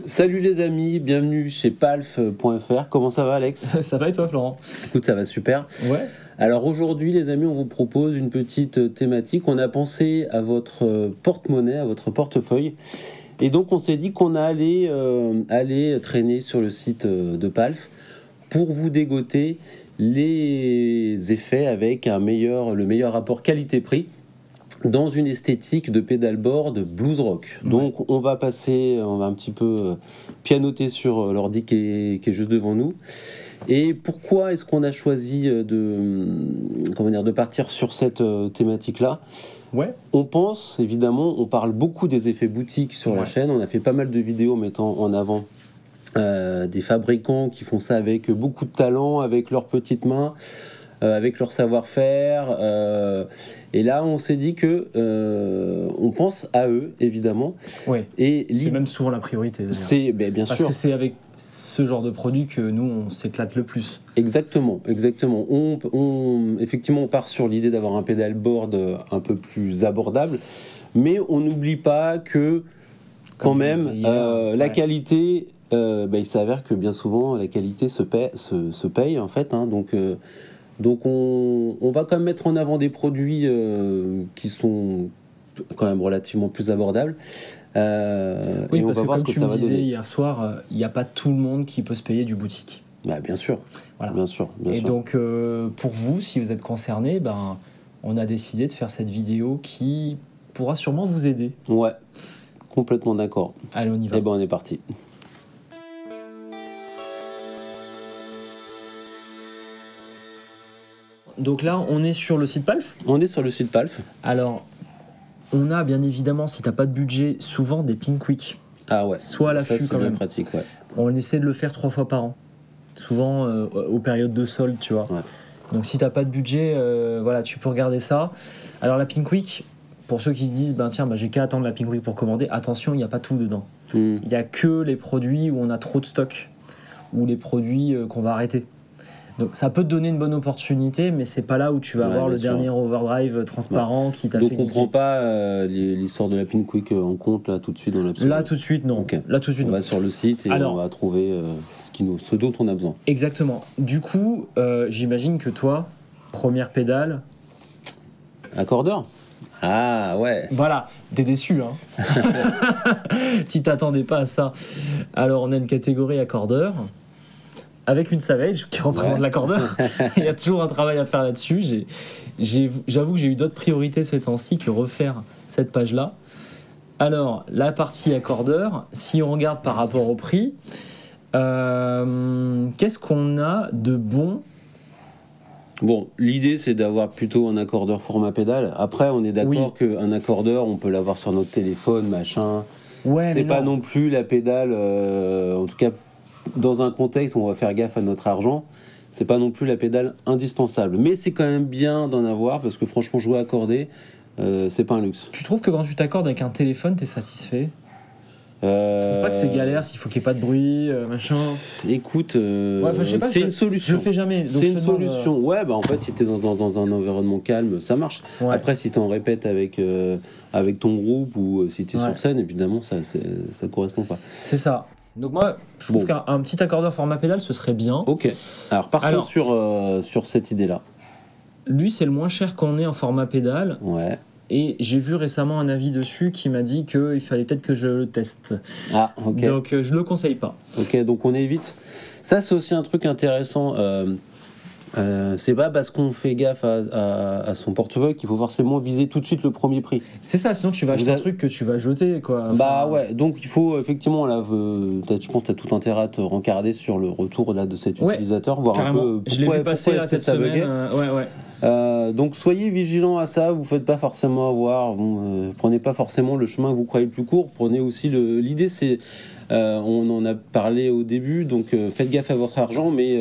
Salut les amis, bienvenue chez palf.fr. Comment ça va Alex? Ça va et toi Florent? Écoute, ça va super. Ouais. Alors aujourd'hui les amis, on vous propose une petite thématique. On a pensé à votre porte-monnaie, à votre portefeuille. Et donc on s'est dit qu'on allait aller traîner sur le site de Palf pour vous dégoter les effets avec le meilleur rapport qualité-prix dans une esthétique de pédalboard blues rock. Ouais. Donc on va un petit peu pianoter sur l'ordi qui est juste devant nous. Et pourquoi est-ce qu'on a choisi de partir sur cette thématique-là? Ouais. On pense, évidemment, on parle beaucoup des effets boutiques sur la chaîne. On a fait pas mal de vidéos mettant en avant des fabricants qui font ça avec beaucoup de talent, avec leurs petites mains, avec leur savoir-faire. Et là, on s'est dit que on pense à eux, évidemment. Ouais. Et c'est même souvent la priorité. C'est bien sûr. Parce que c'est avec ce genre de produit que nous, on s'éclate le plus. Exactement. Effectivement, on part sur l'idée d'avoir un pedalboard un peu plus abordable, mais on n'oublie pas que, quand même, la qualité, il s'avère que bien souvent, la qualité se paye en fait. Donc on va quand même mettre en avant des produits qui sont quand même relativement plus abordables. Oui, parce que comme tu me disais hier soir, il n'y a pas tout le monde qui peut se payer du boutique. Bien sûr. Voilà. Bien sûr. Donc pour vous, si vous êtes concerné, on a décidé de faire cette vidéo qui pourra sûrement vous aider. Ouais, complètement d'accord. Allez, on y va. Et on est parti. Donc là, on est sur le site Palf. On est sur le site Palf. Alors, on a bien évidemment, si t'as pas de budget, souvent des Pink Week. Ah ouais. Soit à l'affût quand même. Pratique, ouais. On essaie de le faire 3 fois par an. Souvent aux périodes de solde, tu vois. Ouais. Donc si t'as pas de budget, tu peux regarder ça. Alors la Pink Week, pour ceux qui se disent, j'ai qu'à attendre la Pink Week pour commander, attention, il n'y a pas tout dedans. Il y a que les produits où on a trop de stock, ou les produits qu'on va arrêter. Donc ça peut te donner une bonne opportunité, mais c'est pas là où tu vas avoir le dernier overdrive transparent qui t'a fait. Donc on prend pas l'histoire de la Pink Week en compte là tout de suite dans l'absolu. Là tout de suite non. Okay. Là tout de suite. On va sur le site et on va trouver ce dont on a besoin. Exactement. Du coup, j'imagine que toi, première pédale. Accordeur. Ah ouais. Voilà, t'es déçu hein. Tu t'attendais pas à ça. Alors on a une catégorie accordeur. Avec une Savage qui représente l'accordeur. Il y a toujours un travail à faire là-dessus. J'avoue que j'ai eu d'autres priorités ces temps-ci que refaire cette page-là. Alors, la partie accordeur, si on regarde par rapport au prix, qu'est-ce qu'on a de bon? Bon, l'idée c'est d'avoir plutôt un accordeur format pédale. Après, on est d'accord qu'un accordeur, on peut l'avoir sur notre téléphone, machin. Ouais, c'est pas non plus la pédale, en tout cas dans un contexte où on va faire gaffe à notre argent, c'est pas non plus la pédale indispensable. Mais c'est quand même bien d'en avoir parce que franchement, jouer accordé, c'est pas un luxe. Tu trouves que quand tu t'accordes avec un téléphone, t'es satisfait? Tu trouves pas que c'est galère s'il faut qu'il n'y ait pas de bruit, machin? Écoute, c'est une solution. Je le fais jamais. C'est une solution. Ouais, en fait, si t'es dans un environnement calme, ça marche. Ouais. Après, si t'en répètes avec ton groupe ou si t'es sur scène, évidemment, ça correspond pas. C'est ça. Donc moi, je trouve qu'un petit accordeur format pédale, ce serait bien. Ok. Alors, partons sur cette idée-là. Lui, c'est le moins cher qu'on ait en format pédale. Ouais. Et j'ai vu récemment un avis dessus qui m'a dit qu'il fallait peut-être que je le teste. Ah, ok. Donc, je le conseille pas. Ok, donc on évite. Ça, c'est aussi un truc intéressant. C'est pas parce qu'on fait gaffe à son portefeuille qu'il faut forcément viser tout de suite le premier prix. C'est ça, sinon tu vas acheter un truc que tu vas jeter, quoi. Enfin, ouais, donc il faut effectivement, là, je pense que tu as tout intérêt à te rencarder sur le retour là, de cet utilisateur, voir carrément. Un peu je l'ai vu passer là, cette semaine. Donc soyez vigilants à ça, vous faites pas forcément avoir, prenez pas forcément le chemin que vous croyez le plus court, prenez aussi l'idée c'est, on en a parlé au début, donc faites gaffe à votre argent, mais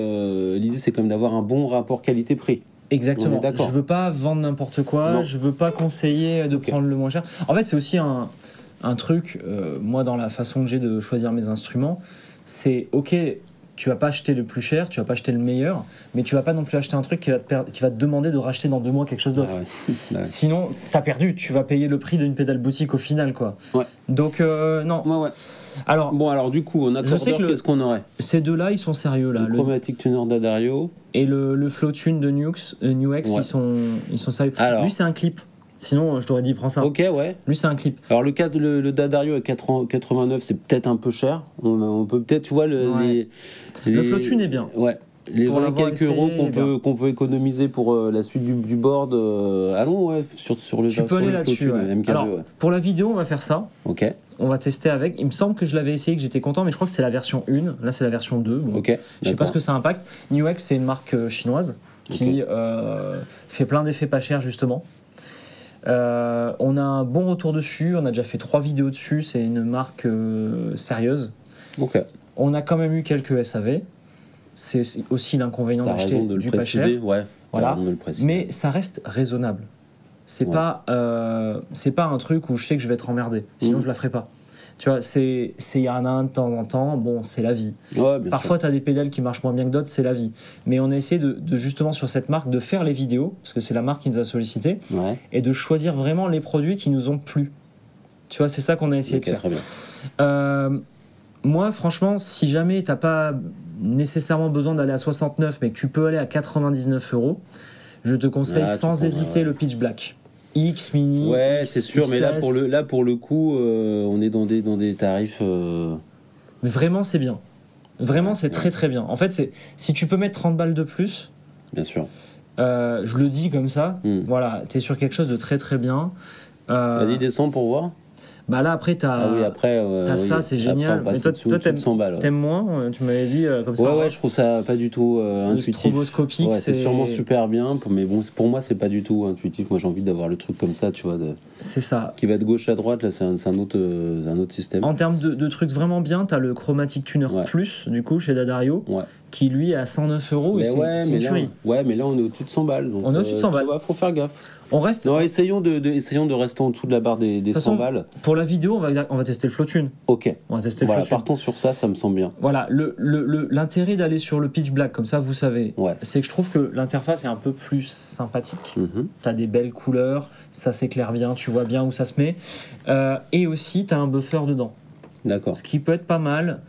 l'idée c'est quand même d'avoir un bon rapport qualité-prix. Exactement, je veux pas vendre n'importe quoi, je veux pas conseiller de prendre le moins cher. En fait c'est aussi un truc, moi dans la façon que j'ai de choisir mes instruments, c'est ok, tu vas pas acheter le plus cher, tu vas pas acheter le meilleur, mais tu vas pas non plus acheter un truc qui va te demander de racheter dans 2 mois quelque chose d'autre. Sinon, t'as perdu, tu vas payer le prix d'une pédale boutique au final, quoi. Ouais. Donc, non. Ouais. Alors du coup, on a qu'est-ce qu'on aurait? Ces deux-là, ils sont sérieux, là. Le Chromatic Tuner d'Addario. Et le Flow Tune de Nuex, ils sont sérieux. Alors, lui, c'est un clip. Sinon, je t'aurais dit, prends ça. Ok, ouais. Lui, c'est un clip. Alors, le D'Addario à 89, c'est peut-être un peu cher. On peut peut-être, tu vois, le Flow-Tune est bien. Ouais. Les 20 quelques euros qu'on peut économiser pour la suite du board. Allons, ouais, sur le Tu peux aller là-dessus. Ouais. MK2, alors, pour la vidéo, on va faire ça. Ok. On va tester avec. Il me semble que je l'avais essayé, que j'étais content, mais je crois que c'était la version 1. Là, c'est la version 2. Bon. Ok. Je sais pas ce que ça impacte. Nuex, c'est une marque chinoise qui fait plein d'effets pas chers, justement. On a un bon retour dessus, on a déjà fait 3 vidéos dessus, c'est une marque sérieuse. Ok. On a quand même eu quelques SAV, c'est aussi l'inconvénient d'acheter du pas cher. Ouais, voilà. Mais ça reste raisonnable. C'est pas un truc où je sais que je vais être emmerdé, sinon je la ferai pas. Tu vois, il y en a un de temps en temps, bon, c'est la vie. Ouais, parfois, tu as des pédales qui marchent moins bien que d'autres, c'est la vie. Mais on a essayé de justement, sur cette marque, de faire les vidéos, parce que c'est la marque qui nous a sollicité, et de choisir vraiment les produits qui nous ont plu. Tu vois, c'est ça qu'on a essayé de faire. Très bien. Moi, franchement, si jamais tu n'as pas nécessairement besoin d'aller à 69, mais que tu peux aller à 99 €, je te conseille sans hésiter le Pitch Black. X Mini. Ouais, X, c'est sûr, XS. mais là pour le coup, on est dans des tarifs. Vraiment, c'est bien. Vraiment, c'est très très bien. En fait, si tu peux mettre 30 balles de plus. Bien sûr. Je le dis comme ça. Voilà, t'es sur quelque chose de très très bien. Vas-y, descends pour voir. Bah là après t'as ça, c'est génial. Mais toi t'aimes moins, tu m'avais dit comme ça. Ouais, je trouve ça pas du tout intuitif. Stroboscopique, c'est sûrement super bien, mais bon, pour moi c'est pas du tout intuitif. Moi j'ai envie d'avoir le truc comme ça, tu vois. C'est ça. Qui va de gauche à droite, là c'est un autre système. En termes de trucs vraiment bien, t'as le Chromatic Tuner Plus du coup chez D'Addario, qui lui est à 109 € et c'est une tuerie. Ouais, mais là on est au-dessus de 100 balles. Donc, on est au-dessus de 100 balles. Faut faire gaffe. On reste. Non, essayons de rester en dessous de la barre des 100 balles. Pour la vidéo, on va tester le Flow Tune. Ok. On va tester le Flow Tune. Partons sur ça, ça me semble bien. Voilà, l'intérêt d'aller sur le Pitch Black, comme ça vous savez, c'est que je trouve que l'interface est un peu plus sympathique. T'as des belles couleurs, ça s'éclaire bien, tu vois bien où ça se met. Et aussi, t'as un buffer dedans. D'accord. Ce qui peut être pas mal,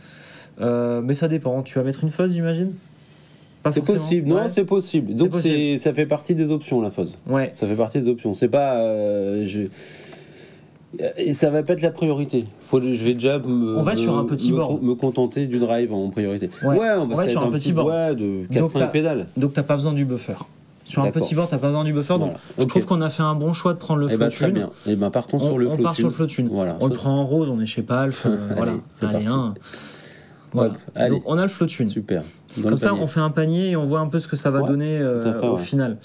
mais ça dépend. Tu vas mettre une fuzz, j'imagine ? C'est possible, non, c'est possible. Donc ça fait partie des options, la fuzz. Ouais. Ça fait partie des options. C'est pas. Et ça va pas être la priorité. Je vais déjà on va sur un petit board. Me contenter du drive en priorité. Ouais, on va sur un petit board. Ouais, de 4-5 pédales. Donc t'as pas besoin du buffer. Sur un petit board, t'as pas besoin du buffer. Donc je trouve qu'on a fait un bon choix de prendre le Flow Tune. Très bien. Et partons sur le Flow Tune. On part sur le Flow Tune. Voilà. On le prend en rose, on est chez Palf. Voilà. Allez, voilà. Donc on a le Flow Tune. Super. Comme ça, on fait un panier et on voit un peu ce que ça va donner au final.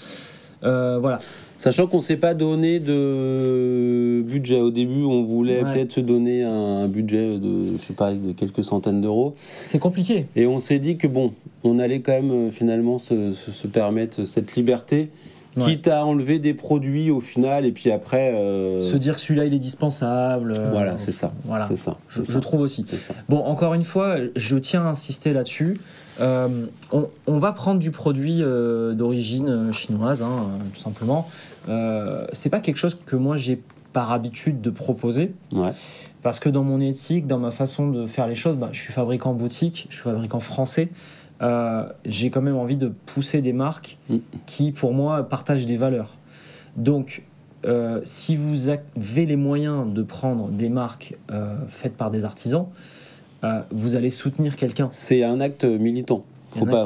Voilà. Sachant qu'on ne s'est pas donné de budget. Au début, on voulait peut-être se donner un budget de quelques centaines d'euros. C'est compliqué. Et on s'est dit que bon, on allait quand même finalement se permettre cette liberté. Quitte à enlever des produits au final et puis après se dire que celui-là il est dispensable. Voilà, c'est ça. Voilà. C'est ça. Je trouve aussi. Ça. Bon, encore une fois, je tiens à insister là-dessus. On va prendre du produit d'origine chinoise, tout simplement. C'est pas quelque chose que moi j'ai par habitude de proposer. Ouais. Parce que dans mon éthique, dans ma façon de faire les choses, je suis fabricant boutique, je suis fabricant français. J'ai quand même envie de pousser des marques qui, pour moi, partagent des valeurs. Donc, si vous avez les moyens de prendre des marques faites par des artisans, vous allez soutenir quelqu'un. C'est un acte militant. Faut pas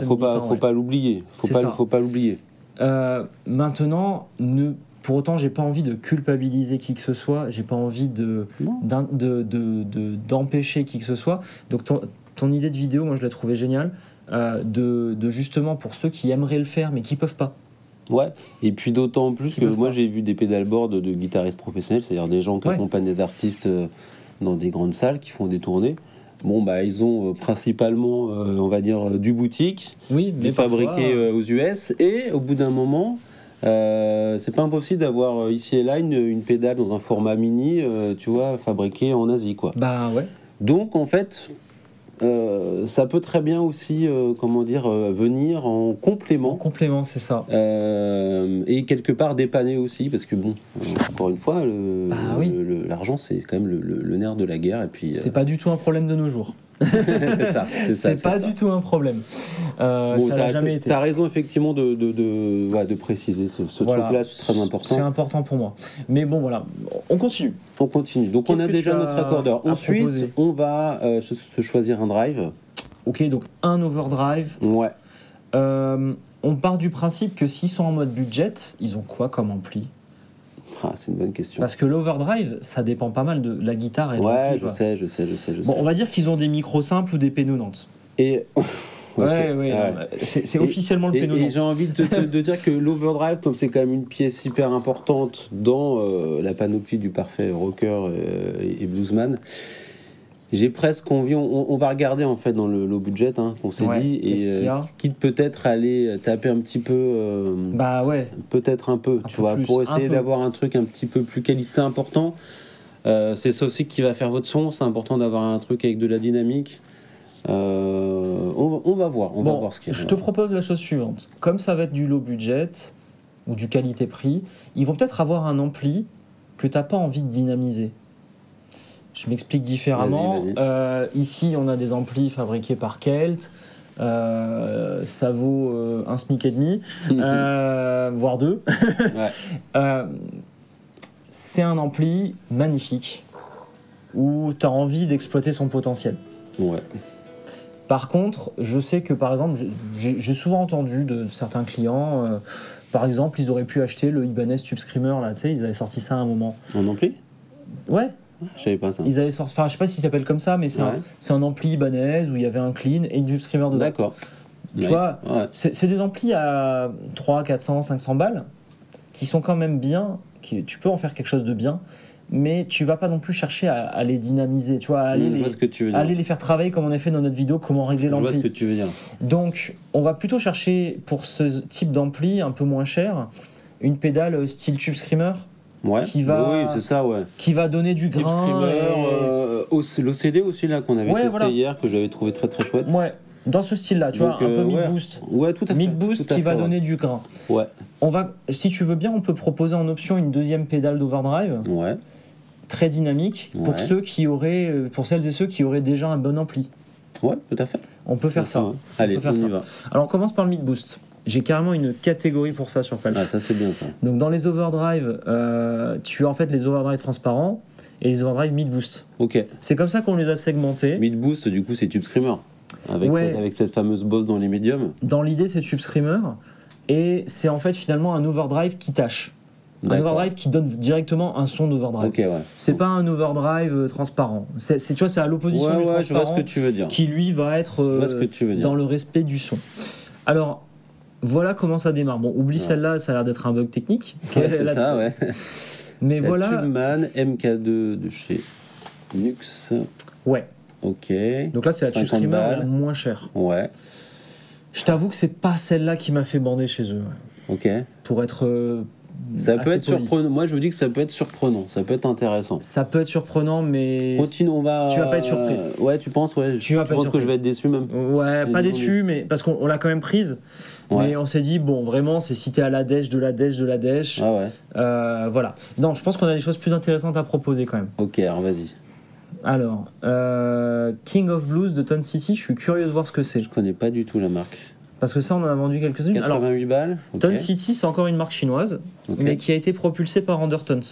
l'oublier. Faut pas l'oublier. Maintenant, pour autant, j'ai pas envie de culpabiliser qui que ce soit. J'ai pas envie d'empêcher qui que ce soit. Donc, ton idée de vidéo, moi, je l'ai trouvée géniale. De justement pour ceux qui aimeraient le faire mais qui peuvent pas. Ouais, et puis d'autant plus que moi j'ai vu des pédalboards de guitaristes professionnels, c'est-à-dire des gens qui accompagnent des artistes dans des grandes salles, qui font des tournées. Bon, ils ont principalement, on va dire, du boutique, mais fabriqué aux US, et au bout d'un moment, c'est pas impossible d'avoir ici et là une pédale dans un format mini, tu vois, fabriquée en Asie, quoi. Bah ouais. Donc en fait, ça peut très bien aussi, venir en complément. En complément, c'est ça. Et quelque part dépanner aussi, parce que bon, encore une fois, Oui. l'argent c'est quand même le nerf de la guerre. Et puis, C'est pas du tout un problème de nos jours. c'est pas du tout un problème. Bon, ça l'a jamais été. T'as raison effectivement de préciser ce truc-là, c'est très important. C'est important pour moi. Mais bon, voilà, on continue. On continue. Donc on a déjà notre accordeur. Ensuite, on va se choisir un drive. Ok, donc un overdrive. Ouais. On part du principe que s'ils sont en mode budget, ils ont quoi comme ampli? C'est une bonne question. Parce que l'overdrive, ça dépend pas mal de la guitare et de l'ampli. Ouais, je sais. Bon, on va dire qu'ils ont des micros simples ou des pénonnantes. Et... Ouais. C'est officiellement le pénonnant. Et j'ai envie de dire que l'overdrive, comme c'est quand même une pièce hyper importante dans la panoplie du parfait rocker et bluesman, j'ai presque envie, on va regarder en fait dans le low budget qu'on s'est dit, et quitte peut-être aller taper un petit peu, peut-être un peu, tu vois, pour essayer d'avoir un truc un petit peu plus quali. C'est important, c'est ça aussi qui va faire votre son, c'est important d'avoir un truc avec de la dynamique. On va voir ce qu'il y a. Je te propose la chose suivante, comme ça va être du low budget ou du qualité-prix, ils vont peut-être avoir un ampli que t'as pas envie de dynamiser. Je m'explique différemment. Vas-y. Ici, on a des amplis fabriqués par Kelt. Ça vaut un SMIC et demi, voire 2. C'est un ampli magnifique où tu as envie d'exploiter son potentiel. Ouais. Par contre, je sais que, par exemple, j'ai souvent entendu de certains clients, par exemple, ils auraient pu acheter le Ibanez Tube Screamer, là, tu sais, ils avaient sorti ça à un moment. Un ampli ? Ouais. Je savais pas ça. Ils avaient sorti, enfin, je sais pas s'il s'appelle comme ça, mais c'est un ampli Ibanez où il y avait un clean et une Tube Screamer dedans. D'accord. Tu vois, c'est des amplis à 300, 400, 500 balles qui sont quand même bien, tu peux en faire quelque chose de bien, mais tu vas pas non plus chercher à les dynamiser, tu vois, aller les faire travailler comme on a fait dans notre vidéo, comment régler l'ampli. Je vois ce que tu veux dire. Donc, on va plutôt chercher, pour ce type d'ampli un peu moins cher, une pédale style Tube Screamer. Qui va donner du grain. L'OCD aussi là qu'on avait testé hier, que j'avais trouvé très très chouette. Ouais, dans ce style-là, tu vois, un peu mid-boost. Ouais, tout à fait. Mid-boost qui va donner du grain. Ouais. Si tu veux bien, on peut proposer en option une deuxième pédale d'overdrive. Ouais. Très dynamique pour celles et ceux qui auraient déjà un bon ampli. Ouais, tout à fait. On peut faire ça. Allez, on y va. Alors on commence par le mid-boost. J'ai carrément une catégorie pour ça sur Palf. Ah, ça c'est bien ça. Donc dans les overdrive, tu as en fait les overdrive transparents et les overdrive mid-boost. Ok. C'est comme ça qu'on les a segmentés. Mid-boost, du coup, c'est Tube Screamer. Avec cette fameuse bosse dans les médiums. Dans l'idée, c'est Tube Screamer. Et c'est en fait finalement un overdrive qui tâche. Un overdrive qui donne directement un son d'overdrive. Okay, c'est pas un overdrive transparent. Tu vois, c'est à l'opposition du transparent. Je vois ce que tu veux dire. Qui lui va être dans le respect du son. Alors, voilà comment ça démarre. Bon, oublie celle-là, ça a l'air d'être un bug technique. C'est ça, ouais. Mais voilà. Tubeman MK2 de chez Nux. Ouais. Ok. Donc là, c'est la Tube Screamer la moins chère. Ouais. Je t'avoue que c'est pas celle-là qui m'a fait bander chez eux. Ok. Pour être. Ça peut être surprenant. Moi, je vous dis que ça peut être surprenant. Ça peut être intéressant. Ça peut être surprenant, mais. Continue, tu vas pas être surpris. Ouais, tu penses, ouais. Tu penses que je vais être déçu même. Ouais, pas déçu, mais parce qu'on l'a quand même prise. Ouais. Mais on s'est dit, bon, vraiment, c'est si t'es à la dèche, de la dèche, de la dèche. Ah ouais. Voilà. Non, je pense qu'on a des choses plus intéressantes à proposer quand même. Ok, alors vas-y. Alors, King of Blues de Tone City, je suis curieux de voir ce que c'est. Je connais pas du tout la marque. Parce que ça, on en a vendu quelques-unes. 88 balles. Okay. Tone City, c'est encore une marque chinoise, mais qui a été propulsée par Undertones.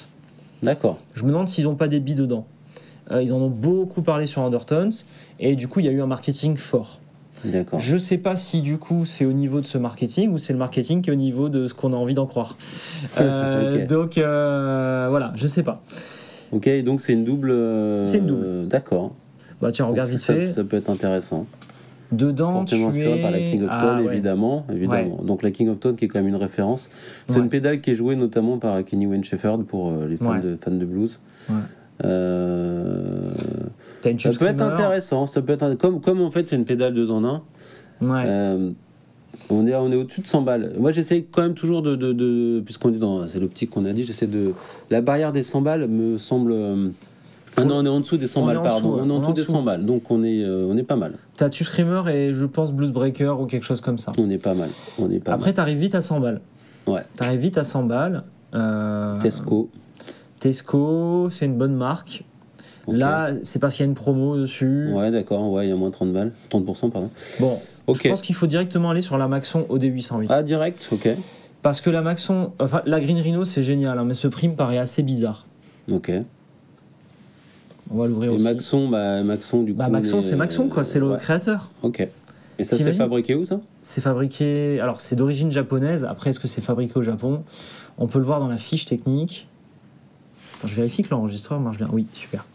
D'accord. Je me demande s'ils n'ont pas des billes dedans. Ils en ont beaucoup parlé sur Undertones, et du coup, il y a eu un marketing fort. D'accord. Je sais pas si du coup c'est au niveau de ce marketing ou c'est le marketing qui est au niveau de ce qu'on a envie d'en croire. Donc voilà, je sais pas. Ok, donc c'est une double. C'est une double. D'accord. Bah tiens, regarde vite fait. Ça peut être intéressant. Dedans, fortement inspiré par la King of Tone, évidemment. Ouais. Donc la King of Tone qui est quand même une référence. C'est une pédale qui est jouée notamment par Kenny Wayne Shepherd pour les fans de blues. Ouais. Ça peut être intéressant. Ça peut être comme en fait c'est une pédale 2 en 1. Ouais. On est au-dessus de 100 balles. Moi, j'essaie quand même toujours puisqu'on est c'est l'optique qu'on a dit, j'essaie de... La barrière des 100 balles me semble Ah non, on est en dessous des 100 balles, pardon. On est en dessous des 100 balles, donc on est pas mal. T'as Tube Screamer et je pense Blues Breaker ou quelque chose comme ça. On est pas mal. Après, t'arrives vite à 100 balles. Ouais. T'arrives vite à 100 balles. Tesco, c'est une bonne marque. Okay. Là, c'est parce qu'il y a une promo dessus. Ouais, d'accord, ouais, il y a moins 30 balles. 30%, pardon. Bon, je pense qu'il faut directement aller sur la Maxon OD808. Ah, direct, ok. Parce que la Maxon, enfin, la Green Rhino, c'est génial, hein, mais ce prix me paraît assez bizarre. Ok. On va l'ouvrir aussi. Maxon, du coup. Maxon, c'est Maxon, quoi, c'est le créateur. Ok. Et ça, c'est fabriqué où, ça ? C'est fabriqué. Alors, c'est d'origine japonaise. Après, est-ce que c'est fabriqué au Japon ? On peut le voir dans la fiche technique. Attends, je vérifie que l'enregistreur marche bien. Oui, super.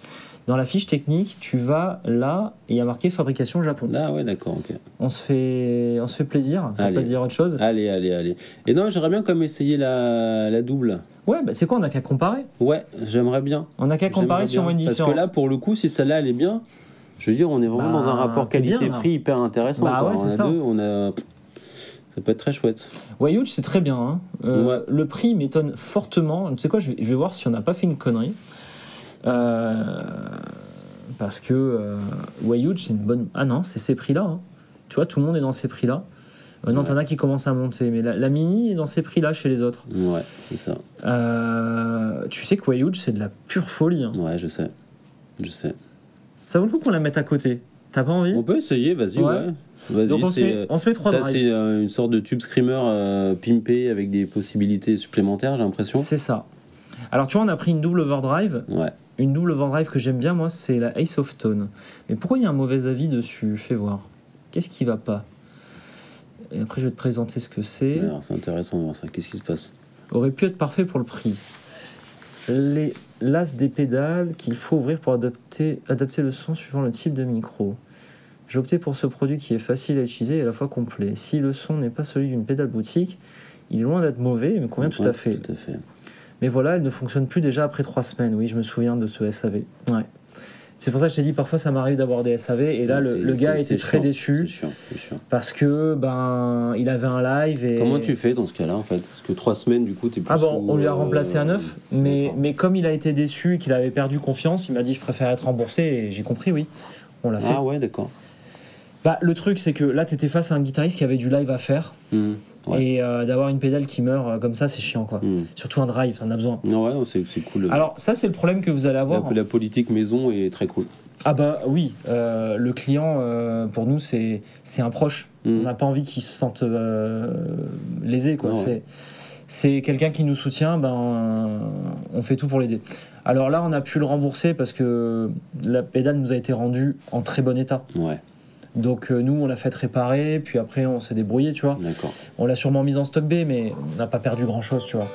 Dans la fiche technique, tu vas là et il y a marqué fabrication Japon. Ah ouais, d'accord, ok. On se fait plaisir, on va pas dire autre chose. Allez. Et non, j'aimerais bien comme essayer la double. Ouais, bah c'est quoi, on n'a qu'à comparer. Ouais, j'aimerais bien. On n'a qu'à comparer si on voit une différence. Parce que là, pour le coup, si celle-là, elle est bien, je veux dire, on est vraiment dans un rapport qualité-prix hyper intéressant. Bah ouais, c'est ça. Ça peut être très chouette. Wayouch, c'est très bien. Hein. Ouais. Le prix m'étonne fortement. Tu sais quoi, je vais voir si on n'a pas fait une connerie. Parce que Wayouch, c'est une bonne... Ah non, c'est ces prix-là. Hein. Tu vois, tout le monde est dans ces prix-là. Non, t'en as qui commencent à monter. Mais la Mini est dans ces prix-là chez les autres. Ouais, c'est ça. Tu sais que Wayouch, c'est de la pure folie. Hein. Ouais, je sais. Ça vaut le coup qu'on la mette à côté. T'as pas envie ? On peut essayer, vas-y, ouais. Vas-y, donc on se met 3 drives. Ça, c'est une sorte de Tube Screamer pimpé avec des possibilités supplémentaires, j'ai l'impression. C'est ça. Alors, tu vois, on a pris une double overdrive. Ouais. Une double overdrive que j'aime bien, moi, c'est la Ace of Tone. Mais pourquoi il y a un mauvais avis dessus ? Fais voir. Qu'est-ce qui va pas ? Et après, je vais te présenter ce que c'est. Alors, c'est intéressant de voir ça. Qu'est-ce qui se passe ? Aurait pu être parfait pour le prix. L'as des pédales qu'il faut ouvrir pour adapter le son suivant le type de micro. J'ai opté pour ce produit qui est facile à utiliser et à la fois complet. Si le son n'est pas celui d'une pédale boutique, il est loin d'être mauvais, il me convient tout à fait. Mais voilà, elle ne fonctionne plus déjà après 3 semaines. Oui, je me souviens de ce SAV. Ouais. C'est pour ça que je t'ai dit, parfois ça m'arrive d'avoir des SAV. Et là, le gars était très déçu. C'est chiant. Parce que, il avait un live. Et... Comment tu fais dans ce cas-là, en fait ? Parce que 3 semaines, du coup, t'es plus. Ah bon, on lui a remplacé un 9. Mais comme il a été déçu et qu'il avait perdu confiance, il m'a dit, je préfère être remboursé. Et j'ai compris, oui. On l'a fait. Ah ouais, d'accord. Le truc, c'est que là, t'étais face à un guitariste qui avait du live à faire. Ouais. Et d'avoir une pédale qui meurt comme ça, c'est chiant, quoi. Surtout un drive, t'en as besoin. Non, ouais, c'est cool. Alors, ça, c'est le problème que vous allez avoir. La politique maison est très cool. Ah bah oui, le client, pour nous, c'est un proche. On n'a pas envie qu'il se sente lésé, quoi. C'est quelqu'un qui nous soutient, on fait tout pour l'aider. Alors là, on a pu le rembourser parce que la pédale nous a été rendue en très bon état. Ouais. Donc nous, on l'a fait réparer, puis après, on s'est débrouillé, tu vois. D'accord. On l'a sûrement mise en stock B, mais on n'a pas perdu grand-chose, tu vois.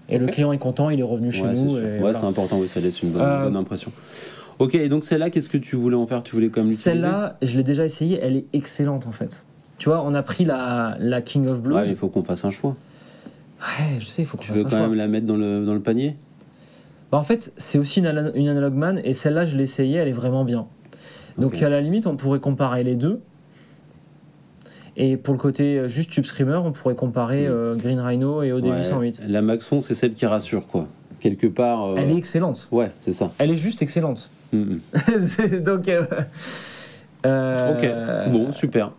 Et le client est content, il est revenu chez nous. Ouais, voilà. C'est important, oui, ça laisse une bonne impression. Ok, et donc celle-là, qu'est-ce que tu voulais en faire ? Tu voulais comme l'utiliser ? Celle-là, je l'ai déjà essayée, elle est excellente, en fait. Tu vois, on a pris la King of Blues. Ouais, il faut qu'on fasse un choix. Ouais, je sais, il faut qu'on fasse un choix. Tu veux quand même la mettre dans le panier ? En fait, c'est aussi une Analog Man, et celle-là, je l'ai essayée, elle est vraiment bien. Donc à la limite, on pourrait comparer les deux. Et pour le côté juste Tube Screamer, on pourrait comparer Green Rhino et OD808. La Maxon, c'est celle qui rassure, quoi. Quelque part... Elle est excellente. Ouais, c'est ça. Elle est juste excellente. Donc... Ok, bon, super.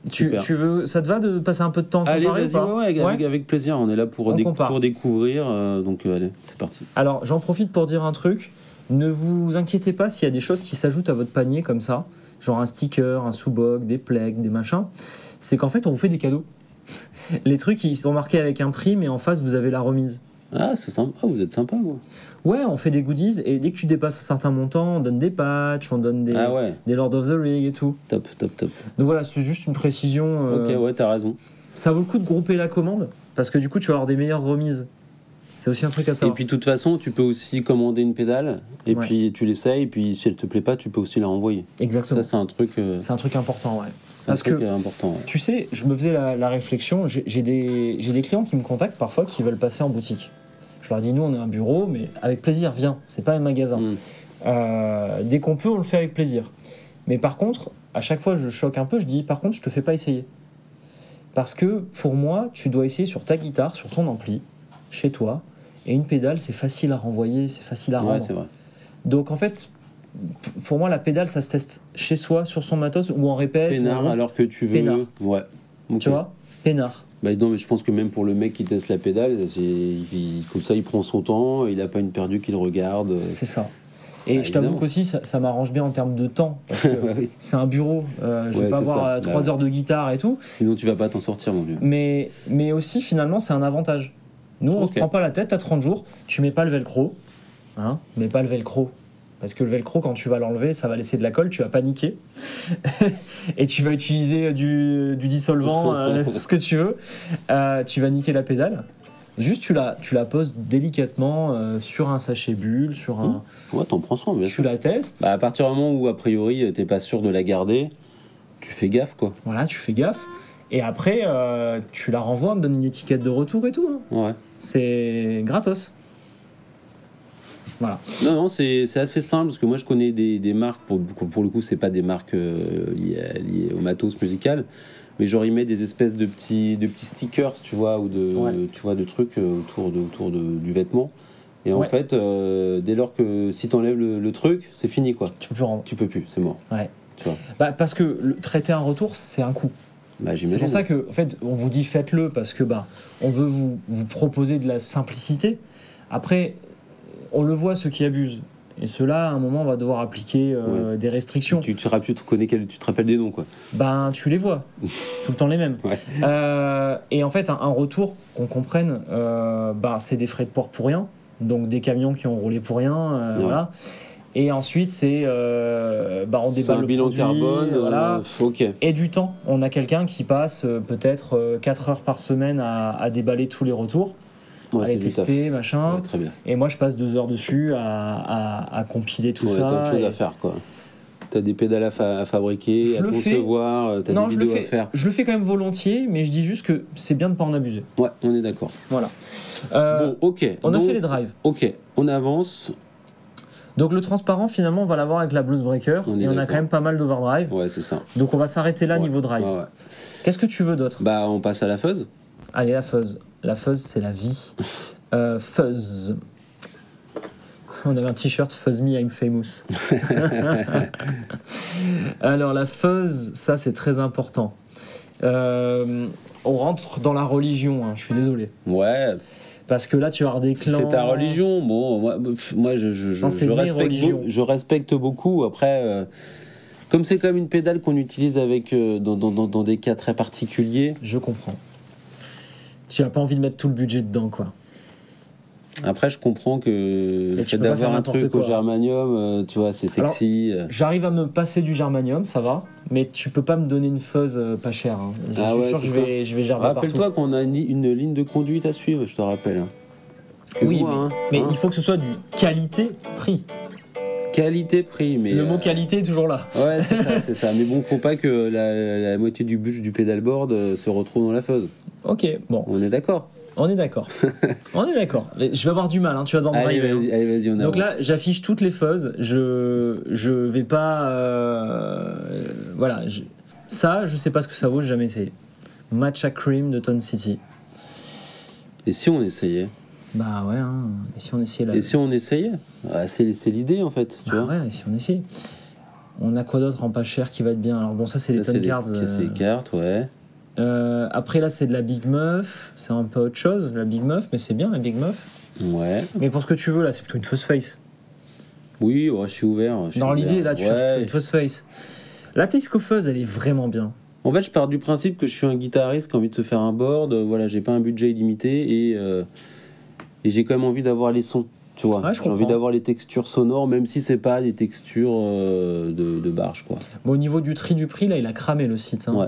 Tu veux, ça te va de passer un peu de temps à comparer ? Allez, vas-y, avec plaisir. On est là pour découvrir. Donc allez, c'est parti. Alors, j'en profite pour dire un truc. Ne vous inquiétez pas s'il y a des choses qui s'ajoutent à votre panier comme ça, genre un sticker, un sous-boc, des plaques, des machins. C'est qu'en fait, on vous fait des cadeaux. Les trucs, ils sont marqués avec un prix, mais en face, vous avez la remise. Ah, c'est sympa. Vous êtes sympa, moi. Ouais, on fait des goodies, et dès que tu dépasses un certain montant, on donne des patchs, on donne des Lord of the Ring et tout. Top. Donc voilà, c'est juste une précision. Ok, ouais, t'as raison. Ça vaut le coup de grouper la commande, parce que du coup, tu vas avoir des meilleures remises. C'est aussi un truc à savoir. Et puis, de toute façon, tu peux aussi commander une pédale, et puis tu l'essayes, et puis si elle te plaît pas, tu peux aussi la renvoyer. Exactement. Ça, c'est un truc... C'est un truc important, ouais. Parce que, important, ouais. Tu sais, je me faisais la réflexion, j'ai des clients qui me contactent parfois qui veulent passer en boutique. Je leur dis, nous, on a un bureau, mais avec plaisir, viens, c'est pas un magasin. Dès qu'on peut, on le fait avec plaisir. Mais par contre, à chaque fois, je choque un peu, je dis, par contre, je te fais pas essayer. Parce que, pour moi, tu dois essayer sur ta guitare, sur ton ampli, chez toi, et une pédale, c'est facile à renvoyer, c'est facile à rendre. C'est vrai. Donc, en fait, pour moi, la pédale, ça se teste chez soi, sur son matos ou en répète. Peinard, alors que tu veux. Peinard. Ouais. Ok. Tu vois, peinard. Bah non, mais je pense que même pour le mec qui teste la pédale, comme ça, il prend son temps, il a pas une perdue qu'il regarde. C'est ça. Et je t'avoue évidemment. qu'aussi, ça m'arrange bien en termes de temps. Parce que Ouais, oui. c'est un bureau. Je vais Ouais, pas c'est avoir ça. 3 Bah, heures de guitare et tout. Sinon, tu vas pas t'en sortir, mon vieux. Mais aussi, finalement, c'est un avantage. Nous, on Ok. se prend pas la tête, t'as 30 jours, tu mets pas le velcro. Hein, mets pas le velcro. Parce que le velcro, quand tu vas l'enlever, ça va laisser de la colle, tu vas paniquer. Et tu vas utiliser du dissolvant, tout ce que tu veux. Tu vas niquer la pédale. Juste, tu la poses délicatement sur un sachet bulle, sur un... Ouais, t'en prends soin, bien Tu sûr. la testes. Bah, à partir du moment où, a priori, t'es pas sûr de la garder, tu fais gaffe, quoi. Voilà, tu fais gaffe. Et après, tu la renvoies, on te donne une étiquette de retour et tout. Hein. Ouais. C'est gratos. Voilà. Non, c'est assez simple, parce que moi, je connais des marques, pour le coup, c'est pas des marques liées au matos musical, mais genre, ils mettent des espèces de petits stickers, tu vois, ou tu vois, de trucs autour du vêtement. Et en Ouais. fait, dès lors que si t'enlèves le truc, c'est fini, quoi. Tu peux plus rendre. Tu peux plus, c'est mort. Ouais. Tu vois. Bah, parce que traiter un retour, c'est un coût. Bah, C'est j'imagine. pour ça que, en fait, on vous dit faites-le parce que on veut vous proposer de la simplicité. Après, on le voit ceux qui abusent. Et ceux-là, à un moment, on va devoir appliquer Ouais. des restrictions. Tu te rappelles des noms, quoi. Ben, tu les vois. Tout le temps les mêmes. Ouais. Et en fait, un retour, qu'on comprenne, c'est des frais de port pour rien. Donc des camions qui ont roulé pour rien. Ouais. Voilà. Et ensuite, c'est on C'est déballe un le bilan produit, carbone, voilà. ok. Et du temps. On a quelqu'un qui passe peut-être 4 heures par semaine à déballer tous les retours, Ouais, à c'est les du taf. tester, machin. Ouais, très bien. Et moi, je passe 2 heures dessus à compiler tout Ouais, ça. t'as autre chose et- à faire, quoi. T'as des pédales à fabriquer, Je à le fais. concevoir, t'as Non, des je le vidéos à fais. faire. Je le fais quand même volontiers, mais je dis juste que c'est bien de pas en abuser. Ouais, on est d'accord. Voilà. Bon, ok. On a Donc, fait les drives. Ok, on avance. Donc le transparent, finalement, on va l'avoir avec la Blues Breaker. On est Et on a d'accord. quand même pas mal d'overdrive. Ouais, c'est ça. Donc on va s'arrêter là Ouais. niveau drive. Ouais, ouais. Qu'est-ce que tu veux d'autre? Bah, on passe à la fuzz. Allez, la fuzz. La fuzz, c'est la vie. Fuzz. On avait un t-shirt Fuzz Me, I'm famous. Alors la fuzz, ça c'est très important. On rentre dans la religion, hein, je suis désolé. Ouais, Parce que là, tu vas avoir des si clans. c'est ta religion. Bon, moi Non, c'est mes religions. je respecte beaucoup. Après, comme c'est quand même une pédale qu'on utilise avec dans des cas très particuliers. Je comprends. Tu n'as pas envie de mettre tout le budget dedans, quoi. Après, je comprends que le tu fait peux pas d'avoir faire un n'importe truc quoi. au germanium, tu vois, c'est sexy. J'arrive à me passer du germanium, ça va, mais tu peux pas me donner une fuzz pas chère. Hein. Je Ah suis ouais, sûr que c'est ça. je vais gerber partout. Rappelle-toi qu'on a une ligne de conduite à suivre, je te rappelle. Hein. Oui, Excuse-moi, mais hein. il faut que ce soit du qualité-prix. Qualité-prix, mais... Le mot qualité est toujours là. Ouais, c'est ça, c'est ça. Mais bon, faut pas que la moitié du budget du pédalboard se retrouve dans la fuzz. Ok, bon, On est d'accord. on est d'accord. On est d'accord. Mais je vais avoir du mal, hein, tu vas devoir me Allez, driver, hein. vas-y, on avance. Donc là, j'affiche toutes les fuzz. Je vais pas. Voilà. Ça, je sais pas ce que ça vaut, j'ai jamais essayé. Matcha Cream de Ton City. Et si on essayait Bah ouais, hein. Et si on essayait là Et si on essayait C'est l'idée, en fait, tu vois. ouais, et si on essayait. On a quoi d'autre en pas cher qui va être bien? Alors bon, ça c'est les Là, Ton Cards. c'est des cartes, ouais. Après là, c'est de la Big Muff. C'est un peu autre chose, la Big Muff, mais c'est bien la Big Muff. Ouais. Mais pour ce que tu veux, là, c'est plutôt une fausse face. Oui, ouais, je suis ouvert. Dans l'idée, là, tu cherches plutôt ouais. une fausse face. La Tesco Fuzz, elle est vraiment bien. En fait, je pars du principe que je suis un guitariste qui a envie de se faire un board. Voilà, j'ai pas un budget illimité et j'ai quand même envie d'avoir les sons. Tu vois, Ouais, je j'ai envie comprends. d'avoir les textures sonores, même si c'est pas des textures de barge, quoi. Bon, au niveau du tri du prix, là, il a cramé le site. Hein. Ouais.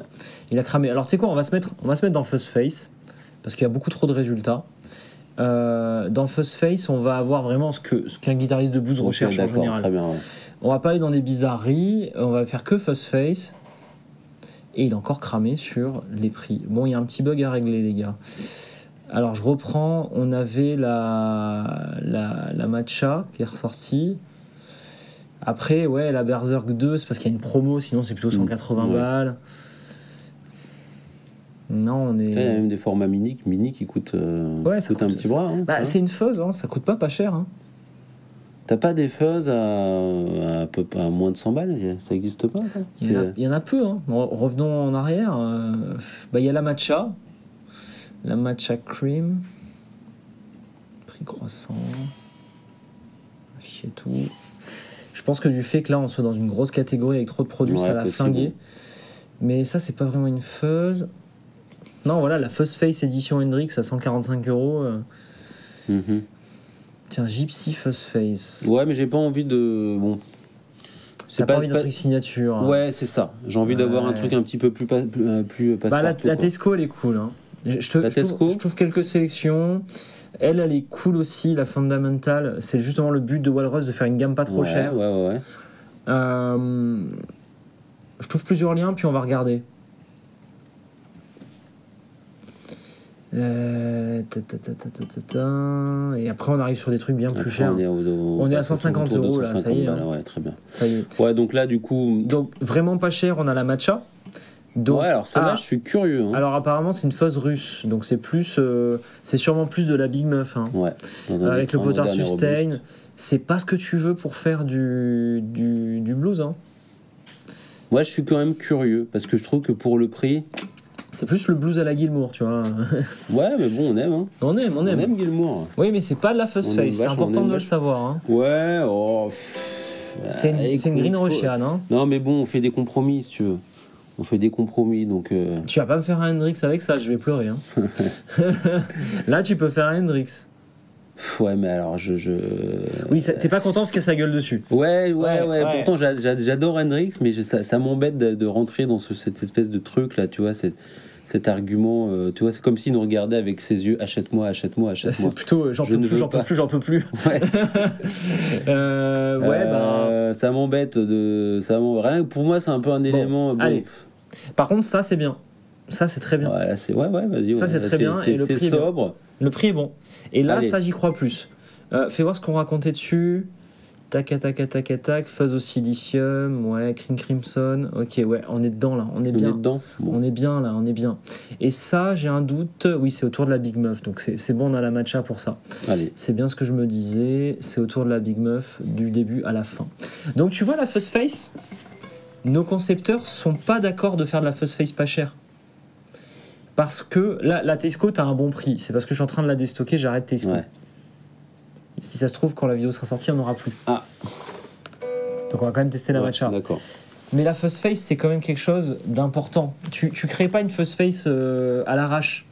Il a cramé. Alors, tu sais quoi, on va se mettre dans Fuzz Face, parce qu'il y a beaucoup trop de résultats. Dans Fuzz Face, on va avoir vraiment ce qu'un guitariste de blues Ok, recherche en d'accord, général. très bien. Ouais. On va pas aller dans des bizarreries, on va faire que Fuzz Face. Et il a encore cramé sur les prix. Bon, il y a un petit bug à régler, les gars. Alors, je reprends. On avait la Matcha qui est ressortie. Après, ouais, la Berserk 2, c'est parce qu'il y a une promo, sinon c'est plutôt 180 Ouais. balles. Non, on est. Il y a même des formats mini qui coûtent, Ouais, ça coûtent un coûte- petit bras. Hein, Bah, tu c'est une fuzz, hein, ça coûte pas cher. Hein. Ouais. pas des fuzz à moins de 100 balles? Ça existe pas, ça? Il y en a peu. Hein. Revenons en arrière. Il y a la matcha. La matcha cream. Prix croissant. Afficher tout. Je pense que du fait que là, on soit dans une grosse catégorie avec trop de produits, ça l'a flingué. Mais ça, c'est pas vraiment une fuzz. Non, voilà, la Fuzz Face édition Hendrix à 145 €. Tiens, Gypsy Fuzz Face. Ouais, mais j'ai pas envie de... Bon. T'as pas envie d'un truc signature. Hein. Ouais, c'est ça. J'ai envie d'avoir un truc un petit peu plus passe-partout. La Tesco, elle est cool. Hein. Je trouve quelques sélections. Elle est cool aussi, la Fundamental. C'est justement le but de Walrus de faire une gamme pas trop chère. Ouais. Je trouve plusieurs liens, puis on va regarder. Et après, on arrive sur des trucs bien plus chers. On est à 150 € là, ça y est. Ouais, très bien. Ça y est. Ouais, donc là, du coup. Donc, vraiment pas cher, on a la matcha. Donc, ouais, alors celle-là, je suis curieux. Hein. Alors, apparemment, c'est une fuzz russe. Donc, c'est sûrement plus de la Big Muff. Hein. Ouais. Avec le potard sustain. C'est pas ce que tu veux pour faire du blues. Hein. Moi, je suis quand même curieux parce que je trouve que pour le prix. C'est plus le blues à la Gilmour, tu vois. Ouais, mais bon, on aime. Hein. On aime Gilmour. Oui, mais c'est pas de la Fuzz Face, c'est important de le savoir. Hein. Ouais, c'est une green Roshian. Hein. Non, mais bon, on fait des compromis, si tu veux. On fait des compromis, donc... Tu vas pas me faire un Hendrix avec ça, je vais pleurer. Hein. Là, tu peux faire un Hendrix. Ouais, mais alors Oui, t'es pas content parce qu'il y a sa gueule dessus. Ouais. Pourtant, j'adore Hendrix, mais ça m'embête de rentrer dans cette espèce de truc là, tu vois, cet argument, tu vois, c'est comme s'il nous regardait avec ses yeux, achète-moi. C'est plutôt j'en peux plus. Ouais. Ça m'embête rien. Pour moi, c'est un peu un élément. Bon. Allez. Par contre, ça c'est bien. Ça c'est très bien. Ouais, vas-y. Ça c'est très bien. Et le prix est sobre. Le prix est bon. Et là, Allez. ça, j'y crois plus. Fais voir ce qu'on racontait dessus. Tac, Fuzz au silicium. Ouais, Cream Crimson. Ok, ouais, on est dedans là. On est bien. Dedans. Bon. On est bien là, on est bien. Et ça, j'ai un doute. Oui, c'est autour de la Big Muff. Donc c'est bon, on a la matcha pour ça. Allez. C'est bien ce que je me disais. C'est autour de la Big Muff du début à la fin. Donc tu vois la Fuzz Face, nos concepteurs sont pas d'accord de faire de la Fuzz Face pas chère. Parce que là, la Tesco, t'as un bon prix. C'est parce que je suis en train de la déstocker, j'arrête Tesco. Ouais. Si ça se trouve, quand la vidéo sera sortie, on n'aura plus. Ah. Donc on va quand même tester la matcha. D'accord. Mais la Fuzz Face, c'est quand même quelque chose d'important. Tu crées pas une Fuzz Face à l'arrache.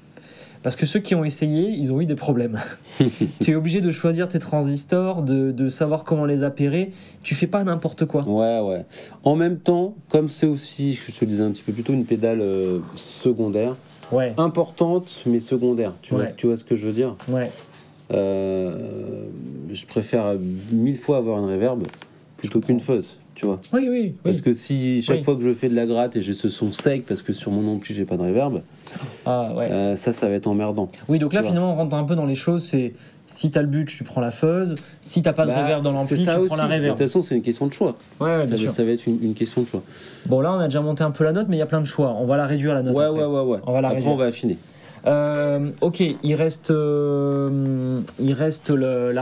Parce que ceux qui ont essayé, ils ont eu des problèmes. Tu es obligé de choisir tes transistors, de savoir comment les appairer. Tu fais pas n'importe quoi. Ouais. En même temps, comme c'est aussi, je te le disais un petit peu plus tôt, une pédale secondaire. Ouais. Importante, mais secondaire. Tu vois ce que je veux dire? Ouais. Je préfère 1000 fois avoir une reverb plutôt qu'une fuzz, tu vois. Oui. Parce que si chaque fois que je fais de la gratte et j'ai ce son sec parce que sur mon ampli j'ai pas de reverb, ça va être emmerdant. Oui, donc là finalement on rentre un peu dans les choses. C'est si t'as le but, tu prends la fuzz. Si t'as pas de reverb dans l'ampli, tu prends la reverb. De toute façon, c'est une question de choix. Ouais, ça va être une question de choix. Bon, là on a déjà monté un peu la note, mais il y a plein de choix. On va la réduire la note. Ouais. Après, on va affiner. Ok, il reste la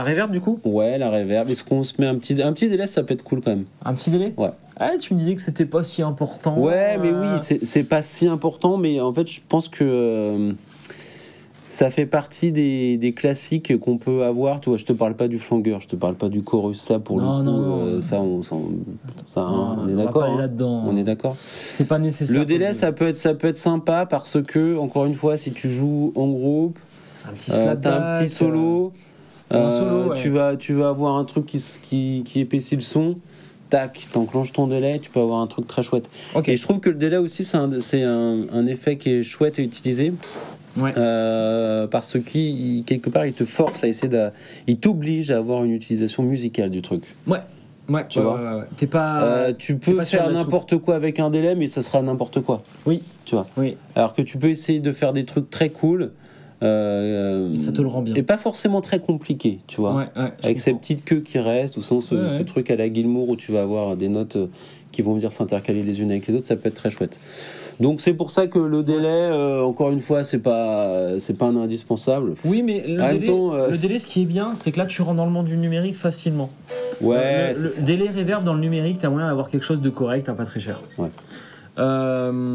reverb du coup. Ouais, la reverb. Est-ce qu'on se met un petit délai? Ça peut être cool quand même. Un petit délai? Ouais. Ah, tu me disais que c'était pas si important. Ouais, mais oui, c'est pas si important, mais en fait, je pense que ça fait partie des classiques qu'on peut avoir. Tu vois, je te parle pas du flangueur, je te parle pas du chorus. Ça, pour le coup, non. ça, on est d'accord. On est d'accord. C'est pas nécessaire. Le délai, ça peut être sympa parce que, encore une fois, si tu joues en groupe, un petit slapback, t'as un petit solo. Tu vas avoir un truc qui épaissit le son. Tac, t'enclenches ton délai, tu peux avoir un truc très chouette. Okay. Et je trouve que le délai aussi, c'est un effet qui est chouette à utiliser. Ouais. Parce qu'il quelque part il te force à essayer il t'oblige à avoir une utilisation musicale du truc. Ouais. Tu vois. T'es pas. Tu peux faire n'importe quoi avec un délai, mais ça sera n'importe quoi. Oui. Tu vois. Oui. Alors que tu peux essayer de faire des trucs très cool. Et ça te le rend bien. Et pas forcément très compliqué, tu vois. Avec ces petites queues qui restent, ou sans ce truc à la Gilmour où tu vas avoir des notes qui vont venir s'intercaler les unes avec les autres, ça peut être très chouette. Donc c'est pour ça que le délai, encore une fois, c'est pas un indispensable. Oui, mais le délai, ce qui est bien, c'est que là tu rentres dans le monde du numérique facilement. Ouais, le délai reverb dans le numérique, t'as moyen d'avoir quelque chose de correct, pas très cher. Ouais.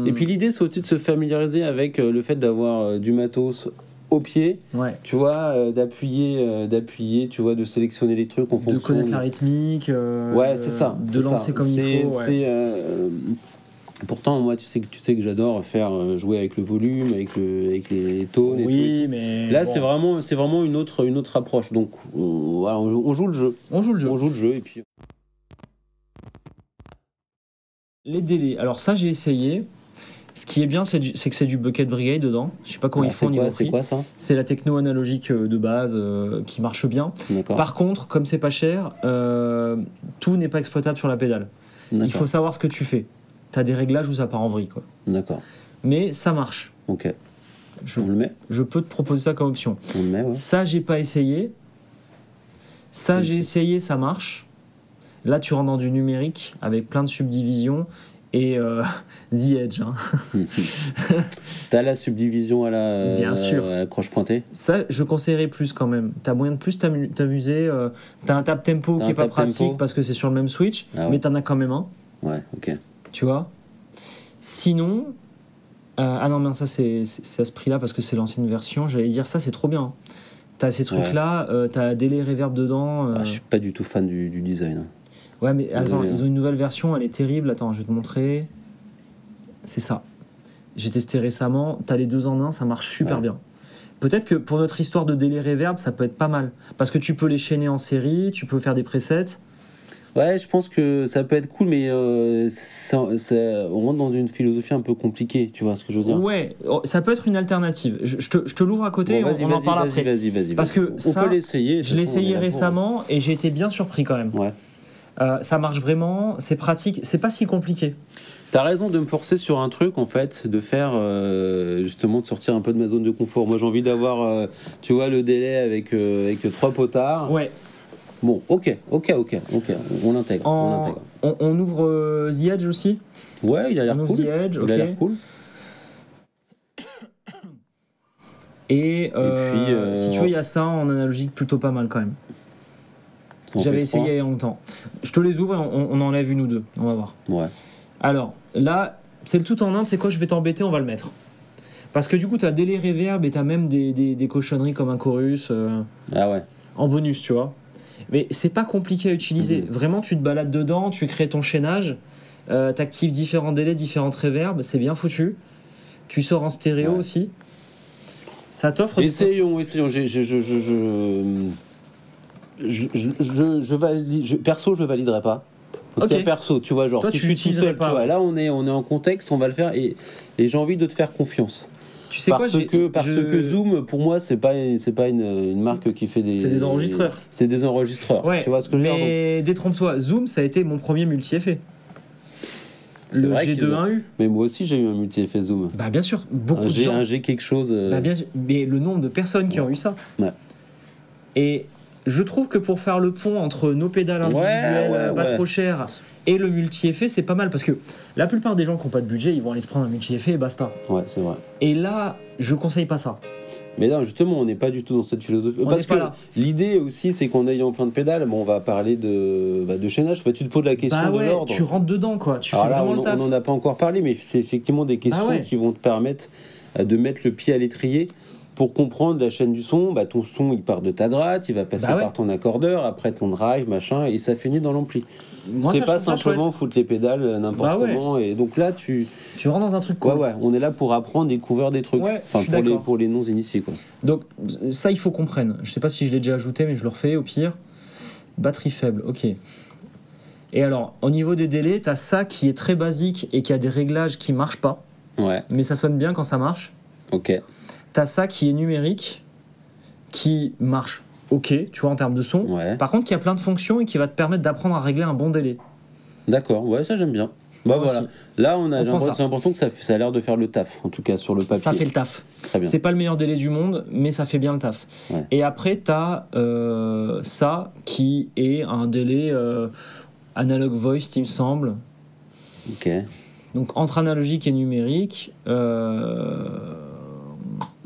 Et puis l'idée, c'est aussi de se familiariser avec le fait d'avoir du matos au pied, ouais. tu vois, d'appuyer, tu vois, de sélectionner les trucs en fonction. De connaître la rythmique, ouais, c'est ça. De lancer comme il faut. Ouais. Pourtant, moi, tu sais que j'adore faire jouer avec le volume, avec les tones. Oui, et tout. mais là, bon. c'est vraiment une autre approche. Donc, voilà, on joue le jeu. On joue le jeu et puis. Les délais. Alors ça, j'ai essayé. Ce qui est bien, c'est que c'est du Bucket Brigade dedans. Je sais pas comment ils font au niveau prix. C'est quoi ça? C'est la techno analogique de base qui marche bien. Par contre, comme c'est pas cher, tout n'est pas exploitable sur la pédale. Il faut savoir ce que tu fais. T'as des réglages où ça part en vrille, quoi. D'accord. Mais ça marche. Ok. On le met. Je peux te proposer ça comme option. On le met, ouais. Ça, j'ai pas essayé. Ça, j'ai essayé, ça marche. Là, tu rentres dans du numérique avec plein de subdivisions et The Edge. Hein. T'as la subdivision à Bien sûr. À la croche pointée. Ça, je conseillerais plus quand même. T'as moyen de plus t'amuser. T'as un tap tempo qui est pas pratique parce que c'est sur le même switch, mais t'en as quand même un. Ouais, ok. Tu vois. Sinon, ah non, mais ça c'est à ce prix-là parce que c'est l'ancienne version. J'allais dire ça, c'est trop bien. T'as ces trucs-là, t'as délai reverb dedans. Je suis pas du tout fan du design. Ouais, mais attends, ils ont une nouvelle version, elle est terrible. Attends, je vais te montrer. C'est ça. J'ai testé récemment. T'as les 2 en 1, ça marche super bien. Peut-être que pour notre histoire de délai reverb, ça peut être pas mal. Parce que tu peux les chaîner en série, tu peux faire des presets. Ouais, je pense que ça peut être cool, mais on rentre dans une philosophie un peu compliquée, tu vois ce que je veux dire? Ouais, ça peut être une alternative. Je te l'ouvre à côté, bon, on en parle après. Vas-y. Parce que on peut l'essayer. Je l'ai essayé récemment et j'ai été bien surpris quand même. Ouais. Ça marche vraiment, c'est pratique, c'est pas si compliqué. T'as raison de me forcer sur un truc, en fait, de faire, justement, de sortir un peu de ma zone de confort. Moi, j'ai envie d'avoir, tu vois, le délai avec 3 potards. Ouais. Bon, ok, on l'intègre. On ouvre The Edge aussi? Ouais, il a l'air cool. The Edge, il a l'air cool. Et puis, si tu veux, il y a ça en analogique plutôt pas mal quand même. J'avais essayé il y a longtemps. Je te les ouvre et on enlève une ou deux. On va voir. Ouais. Alors, là, c'est le tout en un. C'est quoi? Je vais t'embêter, on va le mettre. Parce que du coup, t'as délai reverb et t'as même des cochonneries comme un chorus. Ah ouais. En bonus, tu vois. Mais c'est pas compliqué à utiliser. Vraiment, tu te balades dedans, tu crées ton chaînage, t'actives différents délais, différentes reverbs. C'est bien foutu. Tu sors en stéréo aussi. Ça t'offre. Essayons. Perso, je le validerai pas. En tout cas, perso, tu vois, genre, toi, si tu je suis tout seul, pas. Tu vois, là, on est en contexte, on va le faire, et j'ai envie de te faire confiance. Tu sais parce que Zoom, pour moi, c'est pas une marque qui fait des. C'est des enregistreurs. C'est des enregistreurs. Ouais, tu vois ce que je veux dire? Mais détrompe-toi, Zoom, ça a été mon premier multi-effet. Le G2.1U. Mais moi aussi, j'ai eu un multi-effet Zoom. Bah, bien sûr, beaucoup de gens. Un G quelque chose. Bah, bien sûr, mais le nombre de personnes qui ont eu ça. Ouais. Et je trouve que pour faire le pont entre nos pédales individuelles pas trop chères et le multi-effet, c'est pas mal parce que la plupart des gens qui n'ont pas de budget, ils vont aller se prendre un multi-effet et basta. Ouais, c'est vrai. Et là, je conseille pas ça. Mais non, justement, on n'est pas du tout dans cette philosophie. Parce que l'idée aussi, c'est qu'en ayant plein de pédales, bon, on va parler de chaînage. Enfin, tu te poses la question de l'ordre. Tu rentres dedans, quoi. Tu fais vraiment le taf. On n'en a pas encore parlé, mais c'est effectivement des questions qui vont te permettre de mettre le pied à l'étrier. Pour comprendre la chaîne du son, ton son il part de ta gratte, il va passer par ton accordeur, après ton drive, machin, et ça finit dans l'ampli. C'est pas simplement foutre les pédales n'importe comment. Et donc là, tu rentres dans un truc cool. Ouais, on est là pour apprendre, découvrir des trucs. Pour les non-initiés, quoi. Donc ça, il faut qu'on prenne. Je sais pas si je l'ai déjà ajouté, mais je le refais au pire. Batterie faible, ok. Et alors, au niveau des délais, t'as ça qui est très basique et qui a des réglages qui marchent pas. Ouais. Mais ça sonne bien quand ça marche. Ok. T'as ça qui est numérique, qui marche ok, tu vois, en termes de son. Ouais. Par contre, qui a plein de fonctions et qui va te permettre d'apprendre à régler un bon délai. D'accord, ouais, ça j'aime bien. Voilà. Aussi. Là, j'ai l'impression que ça a l'air de faire le taf, en tout cas sur le papier. Ça fait le taf. Très bien. C'est pas le meilleur délai du monde, mais ça fait bien le taf. Ouais. Et après, t'as ça qui est un délai analog voice, il me semble. Ok. Donc entre analogique et numérique, on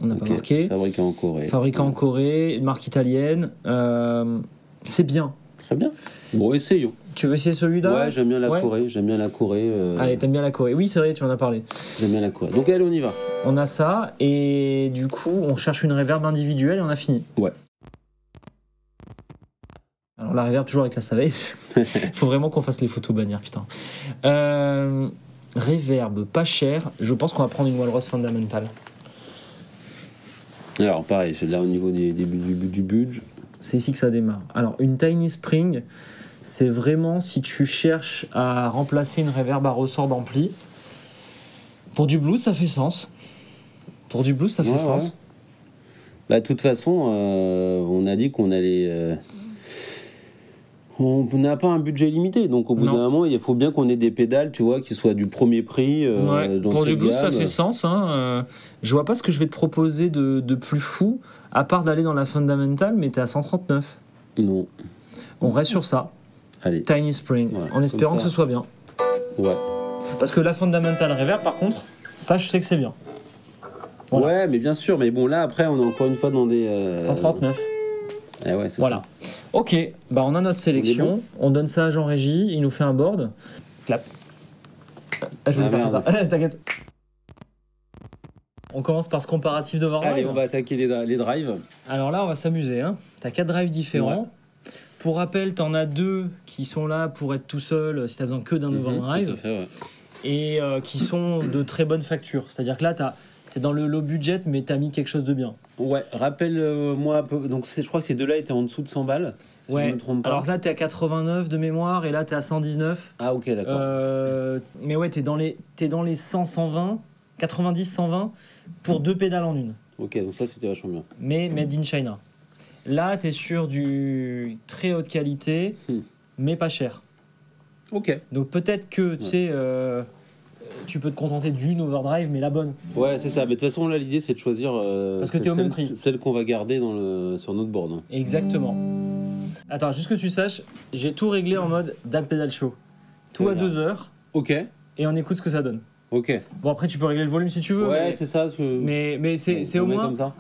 n'a pas marqué. Fabriqué en Corée. Fabriqué en Corée, une marque italienne. C'est bien. Très bien. Bon, essayons. Tu veux essayer celui-là? Ouais, j'aime bien la Ouais. Corée. J'aime bien la Corée. Allez, t'aimes bien la Corée? Oui, c'est vrai, tu en as parlé. J'aime bien la Corée. Donc, allez, on y va. On a ça, et du coup, on cherche une reverb individuelle et on a fini. Ouais. Alors, la reverb, toujours avec la Savage. Faut vraiment qu'on fasse les photos bannières, putain. Reverb, pas cher. Je pense qu'on va prendre une Walrus Fundamental. Alors, pareil, là, au niveau du budget. C'est ici que ça démarre. Alors, une Tiny Spring, c'est vraiment si tu cherches à remplacer une reverb à ressort d'ampli. Pour du blues, ça fait sens. Pour du blues, ça fait sens. Ouais. Bah, de toute façon, on a dit qu'on allait. On n'a pas un budget limité, donc au bout d'un moment, il faut bien qu'on ait des pédales, tu vois, qui soient du premier prix. Dans pour du cette blues, ça gamme. fait sens. Hein. Je vois pas ce que je vais te proposer de plus fou, à part d'aller dans la Fundamental, mais t'es à 139. Non. On reste sur ça. Allez. Tiny Spring, Ouais, en espérant comme que ça. ce soit bien. Ouais. Parce que la Fundamental Reverb, par contre, ça, je sais que c'est bien. Voilà. Ouais, mais bien sûr, mais bon, là, après, on est encore une fois dans des. 139. Eh ouais, c'est Voilà. Ok, bah on a notre sélection, on donne ça à Jean Régis, il nous fait un board. Clap. Je vais faire ça. T'inquiète. On commence par ce comparatif de ça. Overdrive. Allez, on va attaquer les drives. Alors là, on va s'amuser. Hein. T'as 4 drives différents. Ouais. Pour rappel, t'en as 2 qui sont là pour être tout seul si t'as besoin que d'un overdrive. Tout à fait, ouais. Et qui sont de très bonne facture. C'est-à-dire que là, t'es dans le low budget, mais t'as mis quelque chose de bien. Ouais, rappelle-moi un peu. Donc, je crois que ces deux-là étaient en dessous de 100 balles. Si je me trompe pas. Alors là, t'es à 89 de mémoire, et là, t'es à 119. Ah, ok, d'accord. Mais ouais, t'es dans les 100, 120, 90, 120 pour 2 pédales en une. Ok, donc ça, c'était vachement bien. Mais made in China. Là, t'es sur du très haute qualité, mais pas cher. Ok. Donc peut-être que, tu sais, tu peux te contenter d'une overdrive, mais la bonne. Ouais, c'est ça. Mais de toute façon, là, l'idée, c'est de choisir. Parce que t'es au même prix. Celle qu'on va garder sur notre board. Hein. Exactement. Attends, juste que tu saches, j'ai tout réglé en mode DAL Pedal Show. Tout à 2 heures, Ok. et on écoute ce que ça donne. Ok. Bon, après, tu peux régler le volume si tu veux. Ouais, mais... c'est ça. Mais c'est on au met moins. comme ça.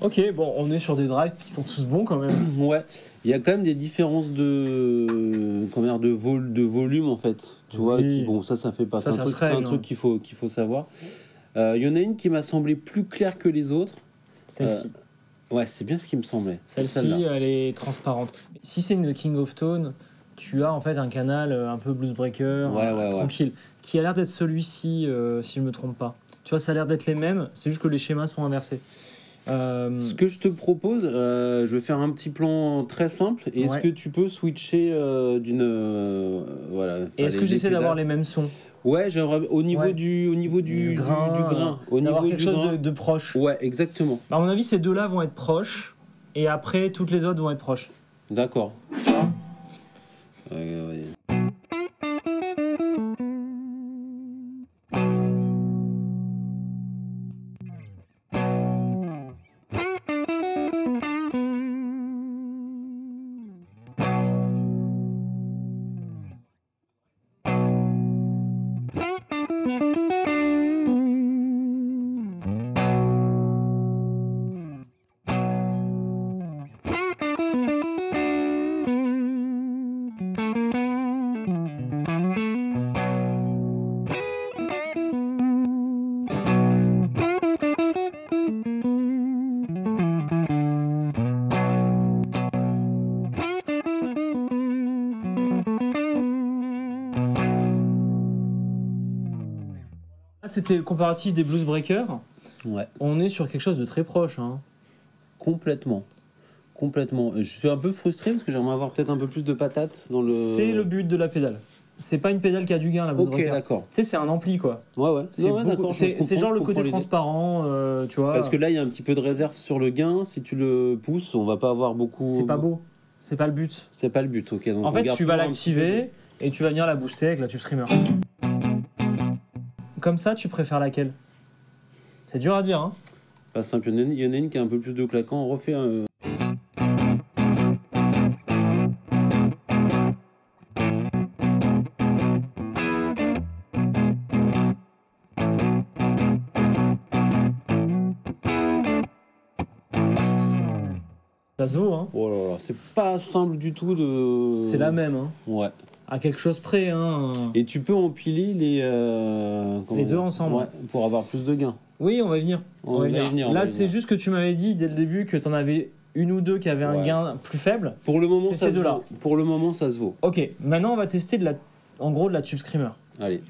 Ok, bon, on est sur des drives qui sont tous bons quand même. Ouais, il y a quand même des différences de volume en fait. Tu vois, bon, ça fait pas. Ça, C'est un ça truc, se règle, c'est un truc qu'il faut savoir. Il y en a une qui m'a semblé plus claire que les autres. Celle-ci. Ouais, c'est bien ce qui me semblait. Celle-ci, Celle-là. elle est transparente. Si c'est une King of Tone, tu as en fait un canal un peu blues breaker, Ouais. tranquille, qui a l'air d'être celui-ci, si je me trompe pas. Tu vois, ça a l'air d'être les mêmes, c'est juste que les schémas sont inversés. Ce que je te propose, je vais faire un petit plan très simple. Et est-ce que tu peux switcher d'une voilà. Et est-ce que j'essaie d'avoir les mêmes sons? Ouais, j'aimerais au niveau du grain, au d'avoir niveau quelque du chose grain. de proche. Ouais, exactement. À mon avis, ces deux-là vont être proches, et après, toutes les autres vont être proches. D'accord. Ouais. C'était le comparatif des Blues Breakers. Ouais, On est sur quelque chose de très proche. Hein. complètement. Complètement. Je suis un peu frustré parce que j'aimerais avoir peut-être un peu plus de patates dans le. C'est le but de la pédale. C'est pas une pédale qui a du gain, la Blues Ok, Breaker. d'accord. Tu sais, c'est un ampli, quoi. Ouais, ouais. C'est Non, ouais, beaucoup- d'accord. c'est genre le côté transparent, tu vois. Parce que là, il y a un petit peu de réserve sur le gain. Si tu le pousses, on va pas avoir beaucoup. C'est pas beau. C'est pas le but. C'est pas le but, ok. Donc En on fait, garde tu vas toujours un petit peu l'activer et tu vas venir la booster avec la tube screamer. Comme ça, tu préfères laquelle? C'est dur à dire, hein. Pas simple. Il y en a une qui a un peu plus de claquant. On refait un. Ça se vaut, hein. Oh là là, c'est pas simple du tout de. C'est la même, hein. Ouais. À quelque chose près, hein. Et tu peux empiler les. comment Les deux dire ensemble. Ouais, pour avoir plus de gains. Oui, on va y venir. On va y venir, on va Là, y c'est venir. juste que tu m'avais dit dès le début que t'en avais une ou deux qui avaient un Ouais. gain plus faible. Pour le moment, C'est ça ces se deux-là. vaut. Pour le moment, ça se vaut. Ok, maintenant on va tester en gros de la tube screamer. Allez.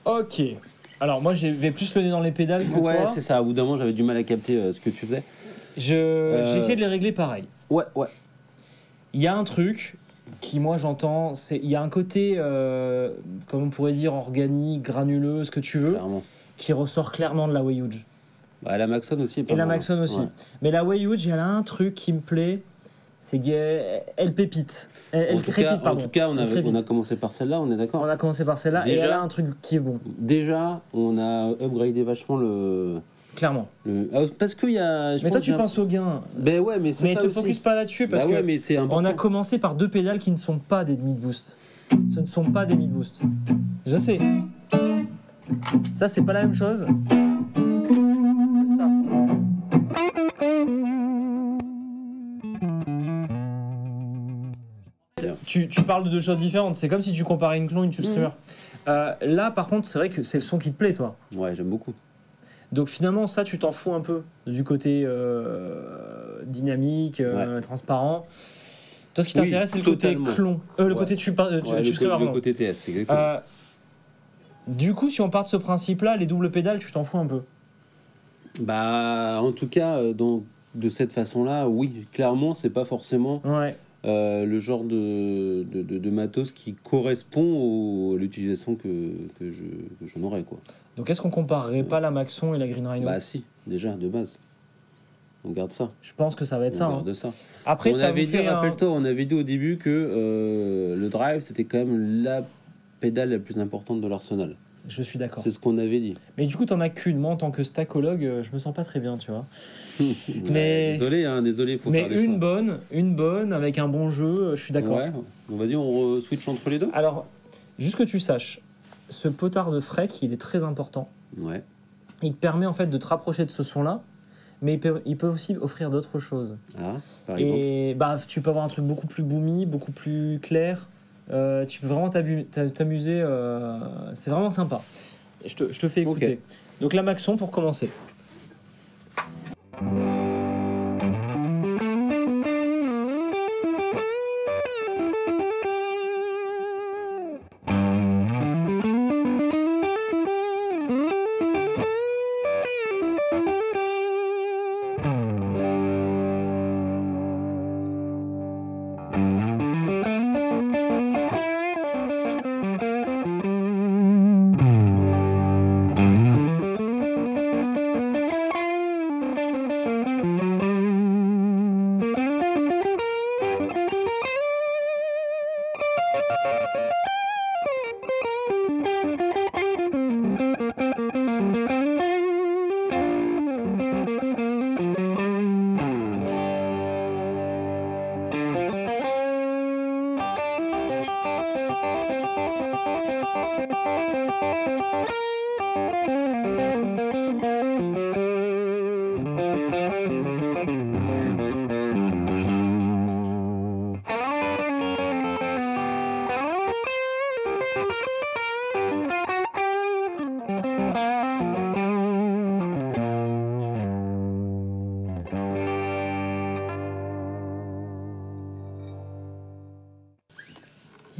Ok. Alors moi j'ai plus le nez dans les pédales que Ouais, toi. c'est ça. Au bout d'un moment, j'avais du mal à capter ce que tu faisais. J'ai essayé de les régler pareil. Ouais, ouais. Il y a un truc qui moi j'entends, il y a un côté, comme on pourrait dire, organique, granuleux, ce que tu veux, Clairement. qui ressort clairement de la Wayuge. Bah, la Maxon aussi. est pas Et la mal, Maxon hein. aussi. Ouais. Mais la Wayuge, elle a un truc qui me plaît, c'est qu'elle pépite. Elle En crépite, pardon. tout cas, on Elle crépite. a commencé par celle-là, on est d'accord. On a commencé par celle-là et Déjà- elle a un truc qui est bon, Déjà, on a upgradé vachement clairement. parce qu'il y a. Mais toi tu penses au gain. Ben ouais, mais c'est Mais ça te aussi. focus pas là-dessus parce Bah ouais, que mais c'est important. on a commencé par deux pédales qui ne sont pas des mid-boost. Ce ne sont pas des mid-boost. Je sais. Ça, c'est pas la même chose que ça. Tu parles de deux choses différentes. C'est comme si tu comparais une clone et une tube screamer. Là, par contre, c'est vrai que c'est le son qui te plaît, toi. Ouais, j'aime beaucoup. Donc finalement, ça, tu t'en fous un peu du côté dynamique, transparent. Toi, ce qui Oui, t'intéresse, c'est le totalement. côté clon. Le Ouais. côté tube Ouais, screamer, le pardon. côté TS, exactement. Du coup, si on part de ce principe-là, les doubles pédales, tu t'en fous un peu. Bah, en tout cas, de cette façon-là, oui, clairement, c'est pas forcément Ouais. le genre de matos qui correspond à l'utilisation que j'en aurais, quoi. Donc, est-ce qu'on comparerait pas la Maxon et la Green Rhino? Bah, si, déjà, de base. On garde ça. Je pense que ça va être On ça. hein. garde ça. Après, On ça avait vous dit, fait un... rappelle-toi, on avait dit au début que le drive, c'était quand même la pédale la plus importante de l'arsenal. Je suis d'accord. C'est ce qu'on avait dit. Mais du coup, t'en as qu'une. Moi, en tant que stackologue, je me sens pas très bien, tu vois. Ouais, désolé, faut Mais faire des choix. une bonne, avec un bon jeu, je suis d'accord. Ouais, bon, vas-y, on switch entre les deux. Alors, juste que tu saches, ce potard de freak, il est très important. Ouais. Il te permet en fait de te rapprocher de ce son-là, mais il peut aussi offrir d'autres choses. Ah, par exemple. Et tu peux avoir un truc beaucoup plus boomy, beaucoup plus clair. Tu peux vraiment t'amuser. C'est vraiment sympa. Je te fais écouter. Ok. Donc la Maxon pour commencer.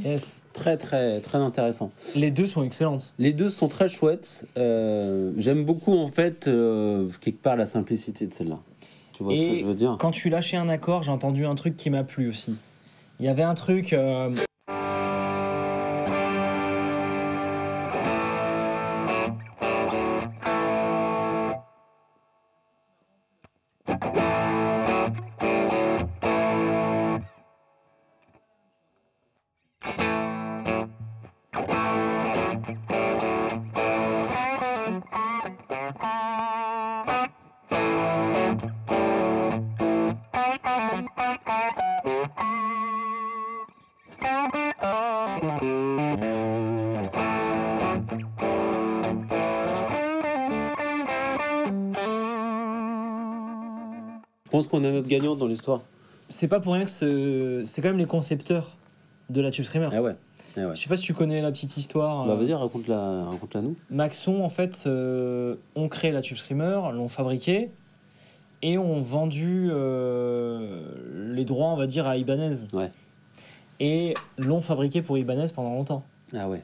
Yes. Très, très, très intéressant. Les deux sont excellentes. Les deux sont très chouettes. J'aime beaucoup, en fait, quelque part, la simplicité de celle-là. Tu vois ce que je veux dire? Quand tu lâchais un accord, j'ai entendu un truc qui m'a plu aussi. Il y avait un truc... Je pense qu'on a notre gagnante dans l'histoire. C'est pas pour rien que c'est quand même les concepteurs de la Tube Screamer. Ah ouais. Ah ouais. Je sais pas si tu connais la petite histoire. Bah vas-y, raconte-la nous. Maxon, en fait, ont créé la Tube Screamer, l'ont fabriquée et ont vendu les droits, on va dire, à Ibanez. Ouais. Et l'ont fabriquée pour Ibanez pendant longtemps. Ah ouais.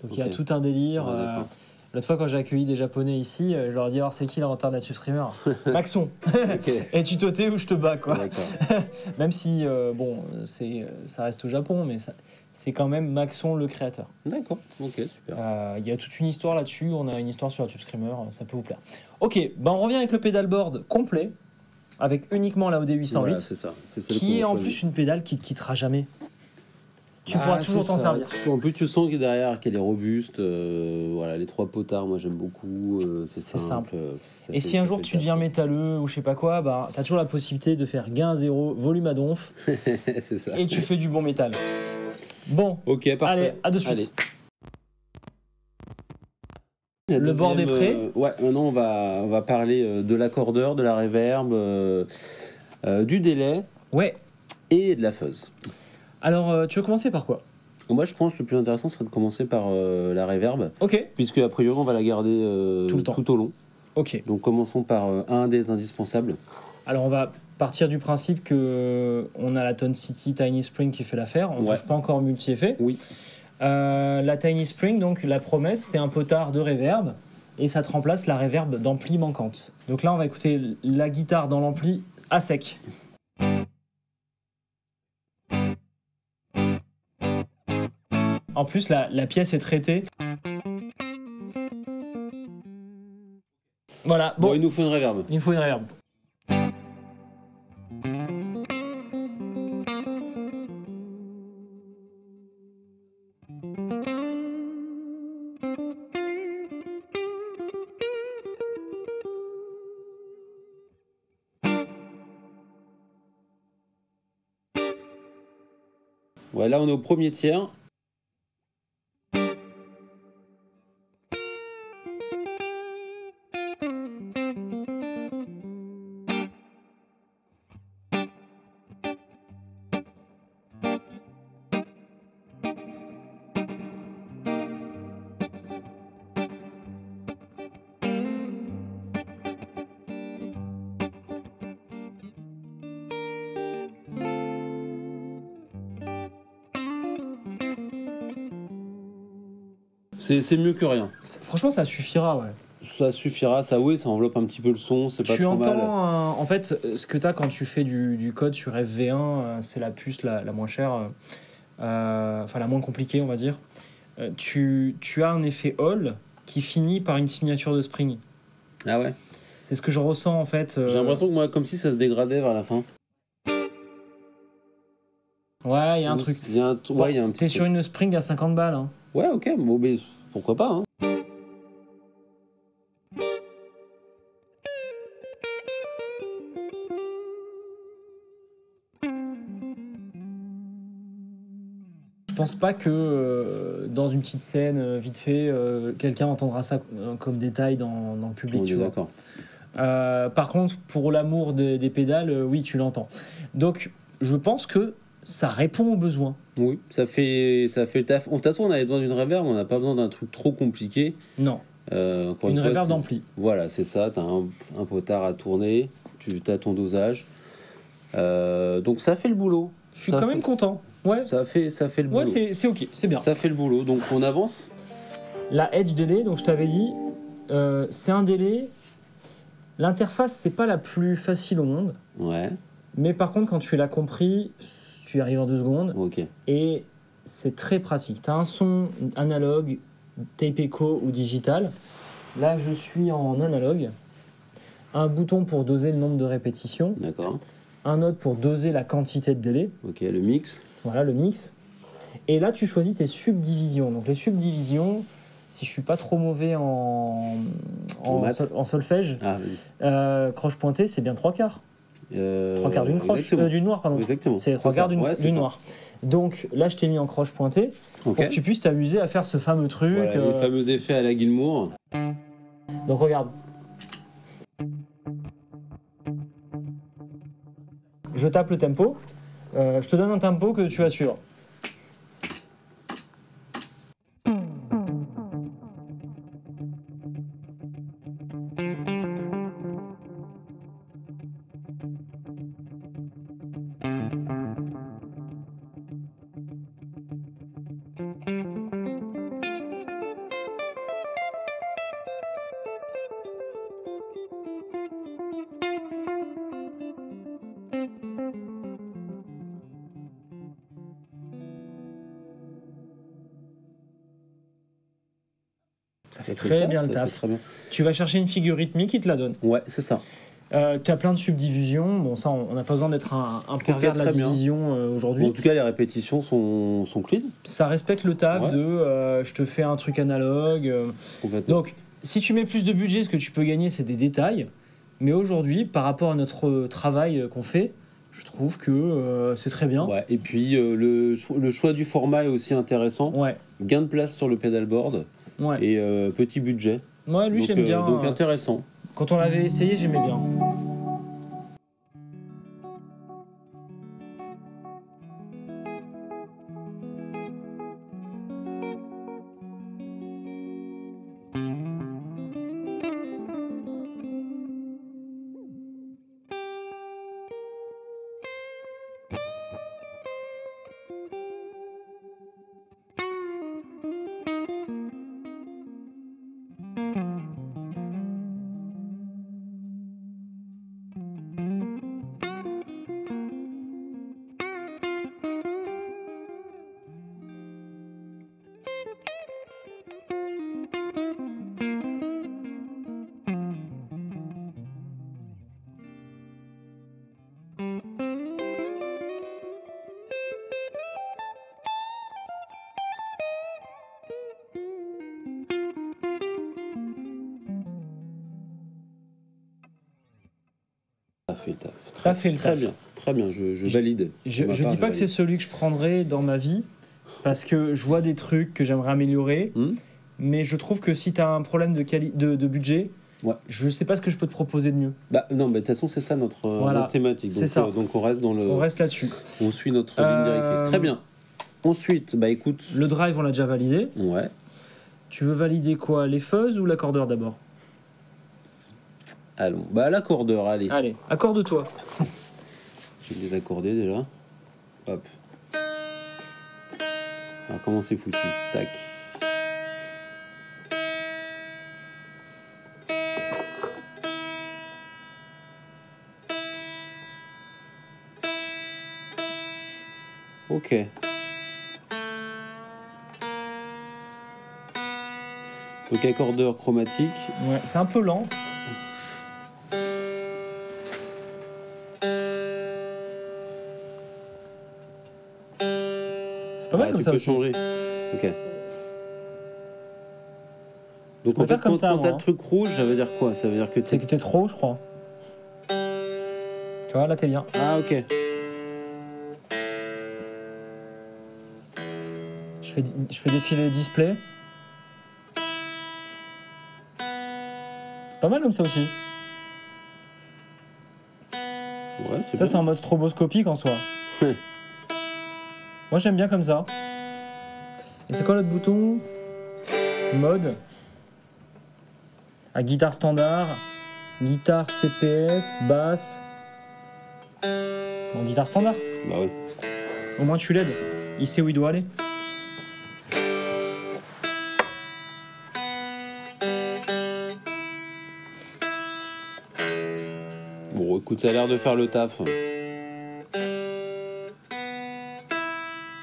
Donc il y a tout un délire. Ouais, d'accord. L'autre fois, quand j'ai accueilli des Japonais ici, je leur ai dit alors c'est qui l'inventeur de la Tube Screamer? Maxon. Ok. Et tu t'ôtais ou je te bats, quoi. D'accord. Même si, ça reste au Japon, mais c'est quand même Maxon le créateur. D'accord. Ok, super. Il y a toute une histoire là-dessus. On a une histoire sur la Tube Screamer, ça peut vous plaire. Ok, on revient avec le pédalboard complet, avec uniquement la OD808, Voilà, c'est ça. C'est celle qui est qu'on en choisit. plus une pédale qui ne te quittera jamais. Tu pourras toujours t'en servir. En plus, tu sens que derrière qu'elle est robuste. Voilà, les trois potards, moi j'aime beaucoup. C'est simple. Et si un jour tu deviens métalleux ou je sais pas quoi, tu as toujours la possibilité de faire gain zéro, volume à donf, c'est ça. et tu fais du bon métal. Bon, Ok, parfait. allez, à de suite. Allez. Le board est prêt. Ouais, maintenant on va parler de l'accordeur, de la reverb, du délai Ouais. et de la fuzz. Alors, tu veux commencer par quoi? Moi je pense que le plus intéressant serait de commencer par la reverb, Ok. puisque a priori on va la garder Tout le temps. tout au long. Ok. Donc commençons par un des indispensables. Alors, on va partir du principe que on a la Tone City Tiny Spring qui fait l'affaire. On ne Ouais. touche pas encore au multi-effet. Oui. La Tiny Spring, donc la promesse, c'est un potard de reverb et ça te remplace la reverb d'ampli manquante. Donc là, on va écouter la guitare dans l'ampli à sec. En plus, la pièce est traitée. Voilà, Bon, bon, il nous faut une reverb. il faut une reverb. Ouais, là on est au premier tiers. C'est mieux que rien. Franchement, ça suffira, ouais. Ça suffira, ça oui, ça enveloppe un petit peu le son, c'est pas Tu trop mal. entends, en fait, ce que tu as quand tu fais du code sur FV1, c'est la puce la moins chère, enfin la moins compliquée, on va dire. Tu as un effet Hall qui finit par une signature de Spring. Ah ouais. C'est ce que je ressens en fait. J'ai l'impression que moi, comme si ça se dégradait vers la fin. Ouais, il y a un truc. Il y a un petit T'es truc. sur une Spring à 50 balles. Hein. Ouais, ok, bon, mais pourquoi pas, hein. Je pense pas que dans une petite scène, vite fait, quelqu'un entendra ça comme détail dans le public. On Tu est vois. d'accord. Par contre, pour l'amour des pédales, oui, tu l'entends. Donc, je pense que ça répond aux besoins. Oui, ça fait le taf. De toute façon, on avait besoin d'une reverb, on n'a pas besoin d'un truc trop compliqué. Non, Encore une fois, reverb c'est- d'ampli. Voilà, c'est ça, t'as un potard à tourner, tu as ton dosage. Donc ça fait le boulot. Je suis quand même content. Ouais, Ça fait le boulot. ouais, c'est ok, c'est bien. Ça fait le boulot, donc on avance. La Edge Delay, donc je t'avais dit, c'est un délai. L'interface, c'est pas la plus facile au monde. Ouais, Mais par contre, quand tu l'as compris, tu y arrives en 2 secondes. ok. Et c'est très pratique. Tu as un son analogue, tape echo ou digital. Là, je suis en analogue. Un bouton pour doser le nombre de répétitions. D'accord. Un autre pour doser la quantité de délai. Ok, le mix. Voilà, le mix. Et là, tu choisis tes subdivisions. Donc, les subdivisions, si je suis pas trop mauvais En maths. en solfège, Ah, vas-y. croche pointée, c'est bien 3/4. 3/4 d'une croche, exactement. d'une noire, pardon. Exactement. C'est ça. 3/4 d'une Ouais, c'est d'une ça. noire. Donc là, je t'ai mis en croche pointée Ok. pour que tu puisses t'amuser à faire ce fameux truc. Voilà, les fameux effets à la Gilmour. Donc regarde. Je tape le tempo. Je te donne un tempo que tu vas suivre. Ça fait très bien le Ça fait taf. très bien. Tu vas chercher une figure rythmique, il te la donne. Ouais, c'est ça. Tu as plein de subdivisions. Bon, ça, on n'a pas besoin d'être un pervers de la très bien. division aujourd'hui. Bon, en tout cas, les répétitions sont clean. Ça respecte le taf Ouais. de je te fais un truc analogue. Complètement. Donc, si tu mets plus de budget, ce que tu peux gagner, c'est des détails. Mais aujourd'hui, par rapport à notre travail qu'on fait, je trouve que c'est très bien. Ouais, et puis le choix du format est aussi intéressant. Ouais, Gain de place sur le pedalboard ouais. et petit budget. Ouais, lui, Donc, j'aime bien. Donc intéressant. Quand on l'avait essayé, j'aimais bien. Ça fait le taf. Ça fait le Très taf. bien, très bien, je valide. Je Pour ma dis part, pas que c'est valide. celui que je prendrais dans ma vie, parce que je vois des trucs que j'aimerais améliorer, mais je trouve que si tu as un problème de budget, Ouais. je sais pas ce que je peux te proposer de mieux. Bah non, mais de toute façon, c'est ça notre thématique. C'est Donc, ça. donc on reste dans le. On reste là-dessus. On suit notre ligne directrice. Très bien. Ensuite, bah écoute. Le drive, on l'a déjà validé. Ouais. Tu veux valider quoi? Les fuzz ou l'accordeur d'abbord? Allons. Bah l'accordeur, allez. Allez, accorde-toi. Je vais les accorder déjà. Hop. Alors comment c'est foutu? Tac. Ok. Donc accordeur chromatique. Ouais, c'est un peu lent. C'est pas mal Ouais, comme tu ça peux aussi. changer. Ok. Donc peux en faire fait, comme quand, ça, quand moi, t'as hein. le truc rouge, ça veut dire quoi? Ça veut dire que C'est que t'es trop, je crois. Tu vois, là, t'es bien. Ah ok. Je fais défiler les displays. C'est pas mal comme ça aussi. Ouais, c'est Ça, bien. c'est en mode stroboscopique en soi. Moi, j'aime bien comme ça. Et c'est quoi l'autre bouton? Mode. À guitare standard, guitare CPS, basse. Bon, guitare standard. Bah oui. Au moins, tu l'aides. Il sait où il doit aller. Bon, écoute, ça a l'air de faire le taf.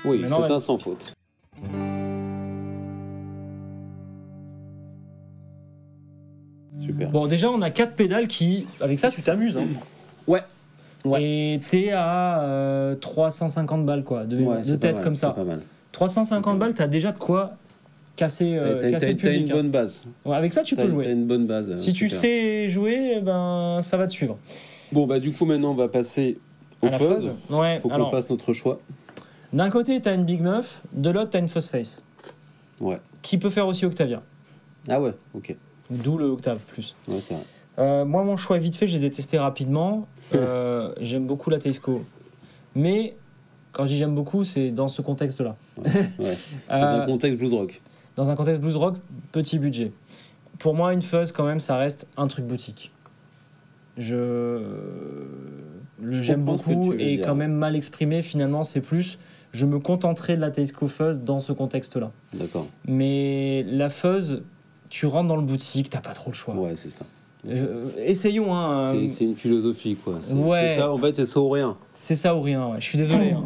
Oui, Maintenant, c'est ouais. un sans faute. Super. Bon, déjà, on a 4 pédales qui, avec ça, tu t'amuses. Hein. Ouais. Ouais. Et t'es à 350 balles, quoi, de C'est pas tête mal, comme ça. c'est pas mal. 350 balles, t'as déjà de quoi casser, casser le T'as public. une bonne base. Ouais, avec ça, tu peux T'as jouer. une bonne base. Si tu super. sais jouer, eh ben, ça va te suivre. Bon, bah du coup, maintenant, on va passer au À la fuzz. Ouais, Faut qu'on alors, fasse notre choix. d'un côté, t'as une Big Muff, de l'autre, t'as une Fuzz Face. Ouais. Qui peut faire aussi Octavia. Ah ouais, ok. D'où le Octave plus. Ouais, c'est vrai. Moi, mon choix est vite fait, je les ai testés rapidement. J'aime beaucoup la Teisco. Mais, quand je dis j'aime beaucoup, c'est dans ce contexte-là. Ouais. Dans un contexte blues rock. Dans un contexte blues rock, petit budget. Pour moi, une fuzz, quand même, ça reste un truc boutique. J'aime comprends ce que beaucoup tu veux et dire. quand même mal exprimé, finalement, c'est plus. Je me contenterai de la Teisco Fuzz dans ce contexte-là. D'accord. Mais la fuzz, tu rentres dans le boutique, t'as pas trop le choix. Ouais, c'est ça. Essayons, hein. C'est une philosophie, quoi. Ouais. C'est ça, en fait, c'est ça ou rien. C'est ça ou rien, ouais. Je suis désolé. Hein.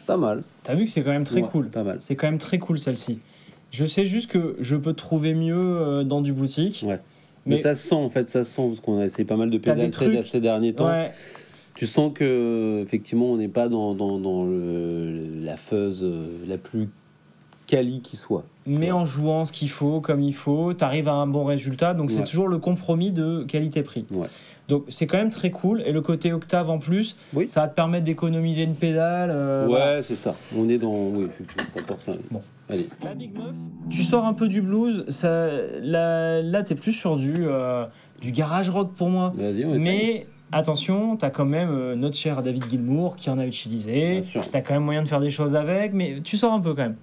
Pas mal. T'as vu que c'est quand même très Ouais, cool. pas mal. C'est quand même très cool celle-ci. Je sais juste que je peux trouver mieux dans du boutique. Ouais. Mais ça se sent, en fait, ça se sent, parce qu'on a essayé pas mal de T'as des pédales trucs- ces derniers temps. Ouais. Tu sens que, effectivement, on n'est pas dans la fuzz la plus quali qui soit. Mais en jouant ce qu'il faut, comme il faut, t'arrives à un bon résultat. Donc c'est Ouais. toujours le compromis de qualité-prix. Ouais. Donc c'est quand même très cool. Et le côté octave en plus, Oui. ça va te permettre d'économiser une pédale. Ouais, voilà. c'est ça. On est dans. Oui, effectivement, ça porte ça. Bon. Allez. La Big Muff, tu sors un peu du blues. Ça, là t'es plus sur du garage rock pour moi. Vas-y, on essaye. Mais attention, t'as quand même notre cher David Gilmour qui en a utilisé. Bien sûr. T'as quand même moyen de faire des choses avec, mais tu sors un peu quand même.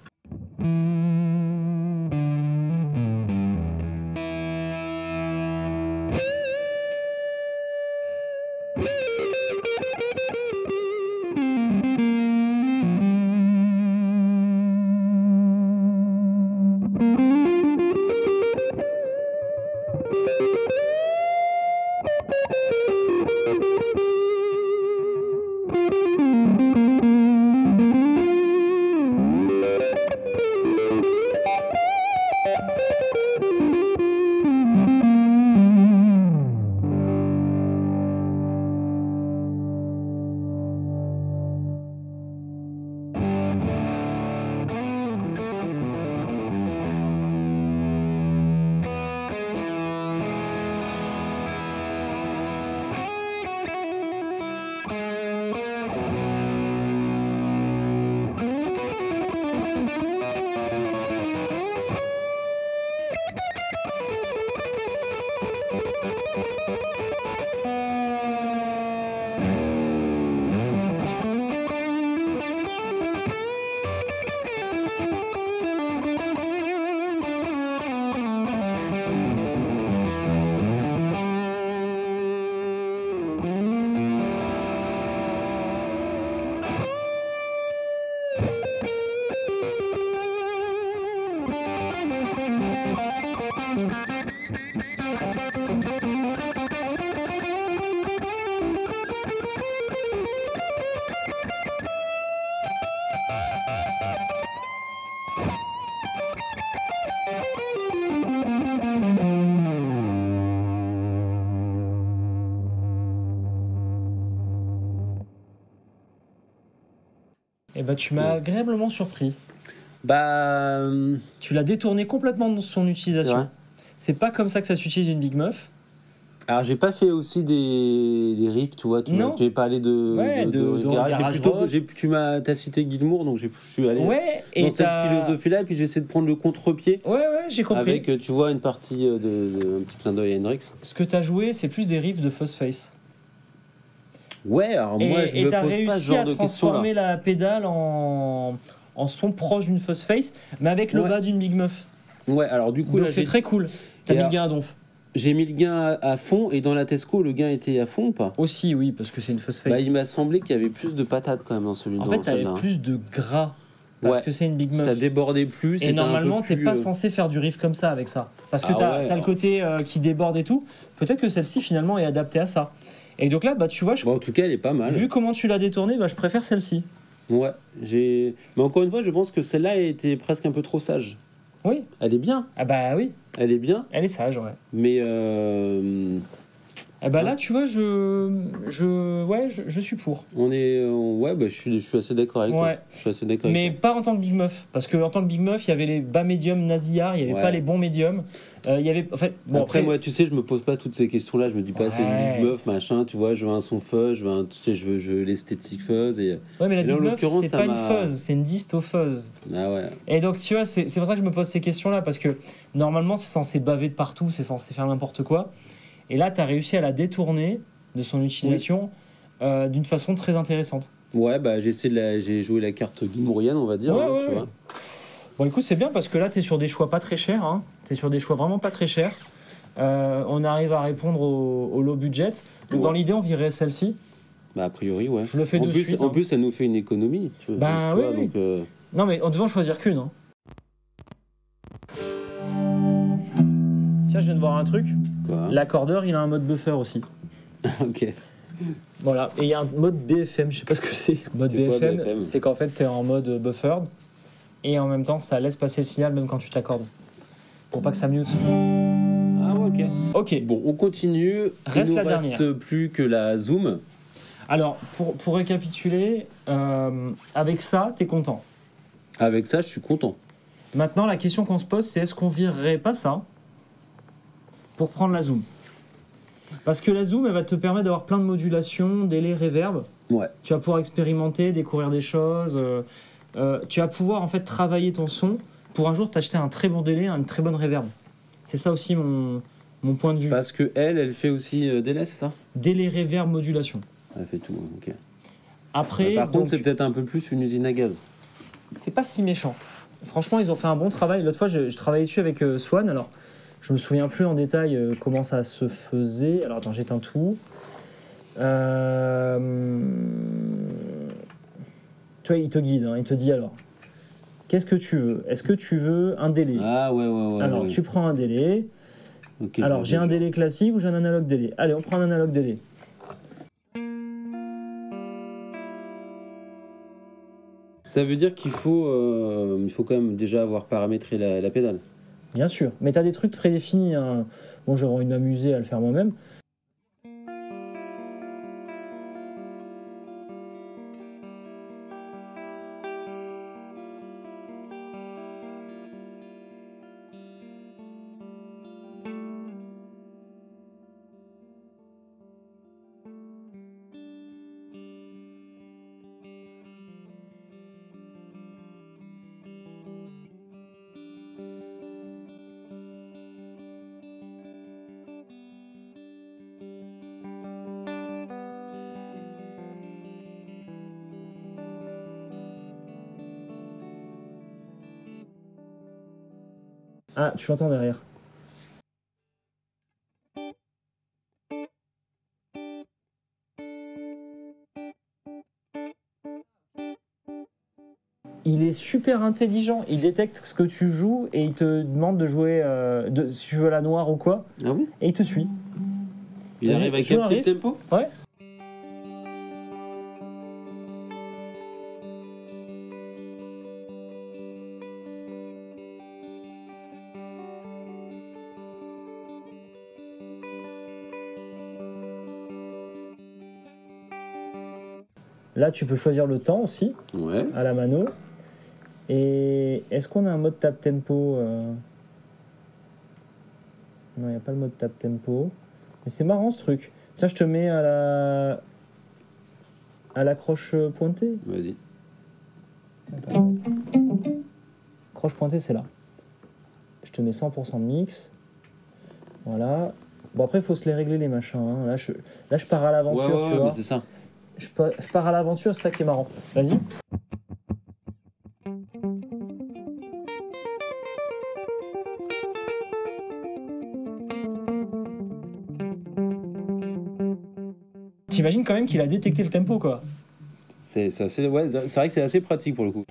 Et bah tu m'as agréablement surpris. Bah, Tu l'as détourné complètement de son c'est vrai. utilisation. C'est pas comme ça que ça s'utilise une Big Muff. Alors, j'ai pas fait aussi des riffs, tu vois. Non. Tu m'avais parlé Ouais, de riff garage. garage rock. T'as cité Gilmour, donc je suis allé Ouais, dans et cette philosophie-là. Et puis, j'ai essayé de prendre le contre-pied Ouais, j'ai compris. avec, tu vois, une partie un petit clin d'œil à Hendrix. Ce que t'as joué, c'est plus des riffs de Fuzzface. Ouais, alors moi, je me t'as pose pas ce réussi genre à de transformer questions-là. la pédale en son proche d'une Fuzzface, mais avec le Ouais. bas d'une Big Muff. Ouais, alors du coup, Donc là, c'est très cool. T'as Et mis le alors- gain à donf. j'ai mis le gain à fond. Et dans la Tesco, le gain était à fond ou pas? Aussi, oui, parce que c'est une Fuzzface. Bah, il m'a semblé qu'il y avait plus de patates quand même dans En fait, t'avais celle-là. plus de gras. Parce Ouais. que c'est une Big Muff. Ça débordait plus. Et c'était un normalement, peu t'es plus, pas censé faire du riff comme ça avec ça. Parce que Ah t'as ouais, le côté qui déborde et tout. Peut-être que celle-ci, finalement, est adaptée à ça. Et donc là, bah, tu vois, Bon, en tout cas, elle est pas mal. vu comment tu l'as détournée, bah, je préfère celle-ci. Ouais, mais encore une fois, je pense que celle-là était presque un peu trop sage. Oui. Elle est bien, Ah bah oui, elle est bien, elle est sage, ouais. mais Eh bah là, tu vois, je suis pour. ouais, bah, je suis assez d'accord avec toi. Ouais. Je suis assez d'accord Mais avec pas en tant que Big Muff. Parce qu'en tant que Big Muff, il y avait les bas médiums nasillards, il n'y avait Ouais. pas les bons médiums. Il y avait. En fait, toi. bon, Après, moi, tu sais, je me pose pas toutes ces questions-là. Je me dis pas, c'est une Ouais. big meuf, machin. Tu vois, je veux un son fuzz, tu sais, je veux l'esthétique fuzz. Et Ouais, mais la Et là, en Big Muff, l'occurrence, c'est ça pas une m'a- fuzz, c'est une disto fuzz. ah ouais. Et donc, tu vois, c'est pour ça que je me pose ces questions-là. Parce que normalement, c'est censé baver de partout, c'est censé faire n'importe quoi. Et là, tu as réussi à la détourner de son utilisation d'une façon très intéressante. Ouais, bah, j'ai joué la carte guimourienne, on va dire. Ouais, hein, ouais, tu ouais. vois. Bon, écoute, c'est bien parce que là, tu es sur des choix pas très chers. Hein. Tu es sur des choix vraiment pas très chers. On arrive à répondre au low budget. Donc, Ouais. dans l'idée, on virait celle-ci. Bah, a priori, ouais. Je le fais en de plus, suite, En hein. plus, ça nous fait une économie. Tu vois, Bah, tu oui, vois, oui. donc, Non, mais on devait en choisir qu'une. Hein. Tiens, je viens de voir un truc. quoi, hein. L'accordeur, il a un mode buffer aussi. Ok. Voilà. Et il y a un mode BFM, je sais pas ce que c'est. Mode C'est quoi, BFM, BFM? c'est qu'en fait, tu es en mode buffered. Et en même temps, ça laisse passer le signal même quand tu t'accordes. Pour pas que ça mute. Ah ouais, ok. Ok. Bon, on continue. Reste Il la nous reste dernière. plus que la Zoom. Alors, pour récapituler, avec ça, t'es content. Avec ça, je suis content. Maintenant, la question qu'on se pose, c'est est-ce qu'on virerait pas ça pour prendre la zoom? Parce que la zoom, elle va te permettre d'avoir plein de modulations, délai, reverb. Ouais. Tu vas pouvoir expérimenter, découvrir des choses. Tu vas pouvoir en fait travailler ton son pour un jour t'acheter un très bon délai, une très bonne reverb. C'est ça aussi mon point de vue. Parce que elle fait aussi DLS, ça. Délai, reverb, modulation. Elle fait tout, ok. Après, Par contre, donc, c'est peut-être un peu plus une usine à gaz. c'est pas si méchant. Franchement, ils ont fait un bon travail. L'autre fois, je travaillais dessus avec Swan. Alors, je me souviens plus en détail comment ça se faisait. Alors, attends, j'éteins tout. Tu vois, il te guide. Hein, il te dit alors, qu'est-ce que tu veux? Est-ce que tu veux un délai? Ah ouais. Alors, ouais. tu prends un délai. Ok, je Alors, vois j'ai un déjà. délai classique ou j'ai un analogue délai? Allez, on prend un analogue délai. Ça veut dire qu'il faut quand même déjà avoir paramétré la pédale. Bien sûr. Mais tu as des trucs prédéfinis. Hein. Bon, j'aurais envie de m'amuser à le faire moi-même. Ah, tu l'entends derrière. Il est super super intelligent. Il détecte ce que tu joues et il te demande de jouer si tu veux la noire ou quoi. Ah oui. Et il te suit. Il Vas-y, arrive à joue un capter le riff. tempo. Ouais. Là, tu peux choisir le temps aussi, Ouais. à la mano. Et est-ce qu'on a un mode tap tempo Non, il n'y a pas le mode tap tempo. Mais c'est marrant ce truc. Tiens, je te mets à la croche pointée. Vas-y. Attends. Croche pointée, c'est là. Je te mets 100% de mix. Voilà. Bon, après, il faut se les régler, les machins. Hein. Là, je pars à l'aventure, Ouais, tu vois. mais c'est ça. Je pars à l'aventure, c'est ça qui est marrant. Vas-y. T'imagines quand même qu'il a détecté le tempo, quoi. C'est vrai que c'est assez pratique pour le coup.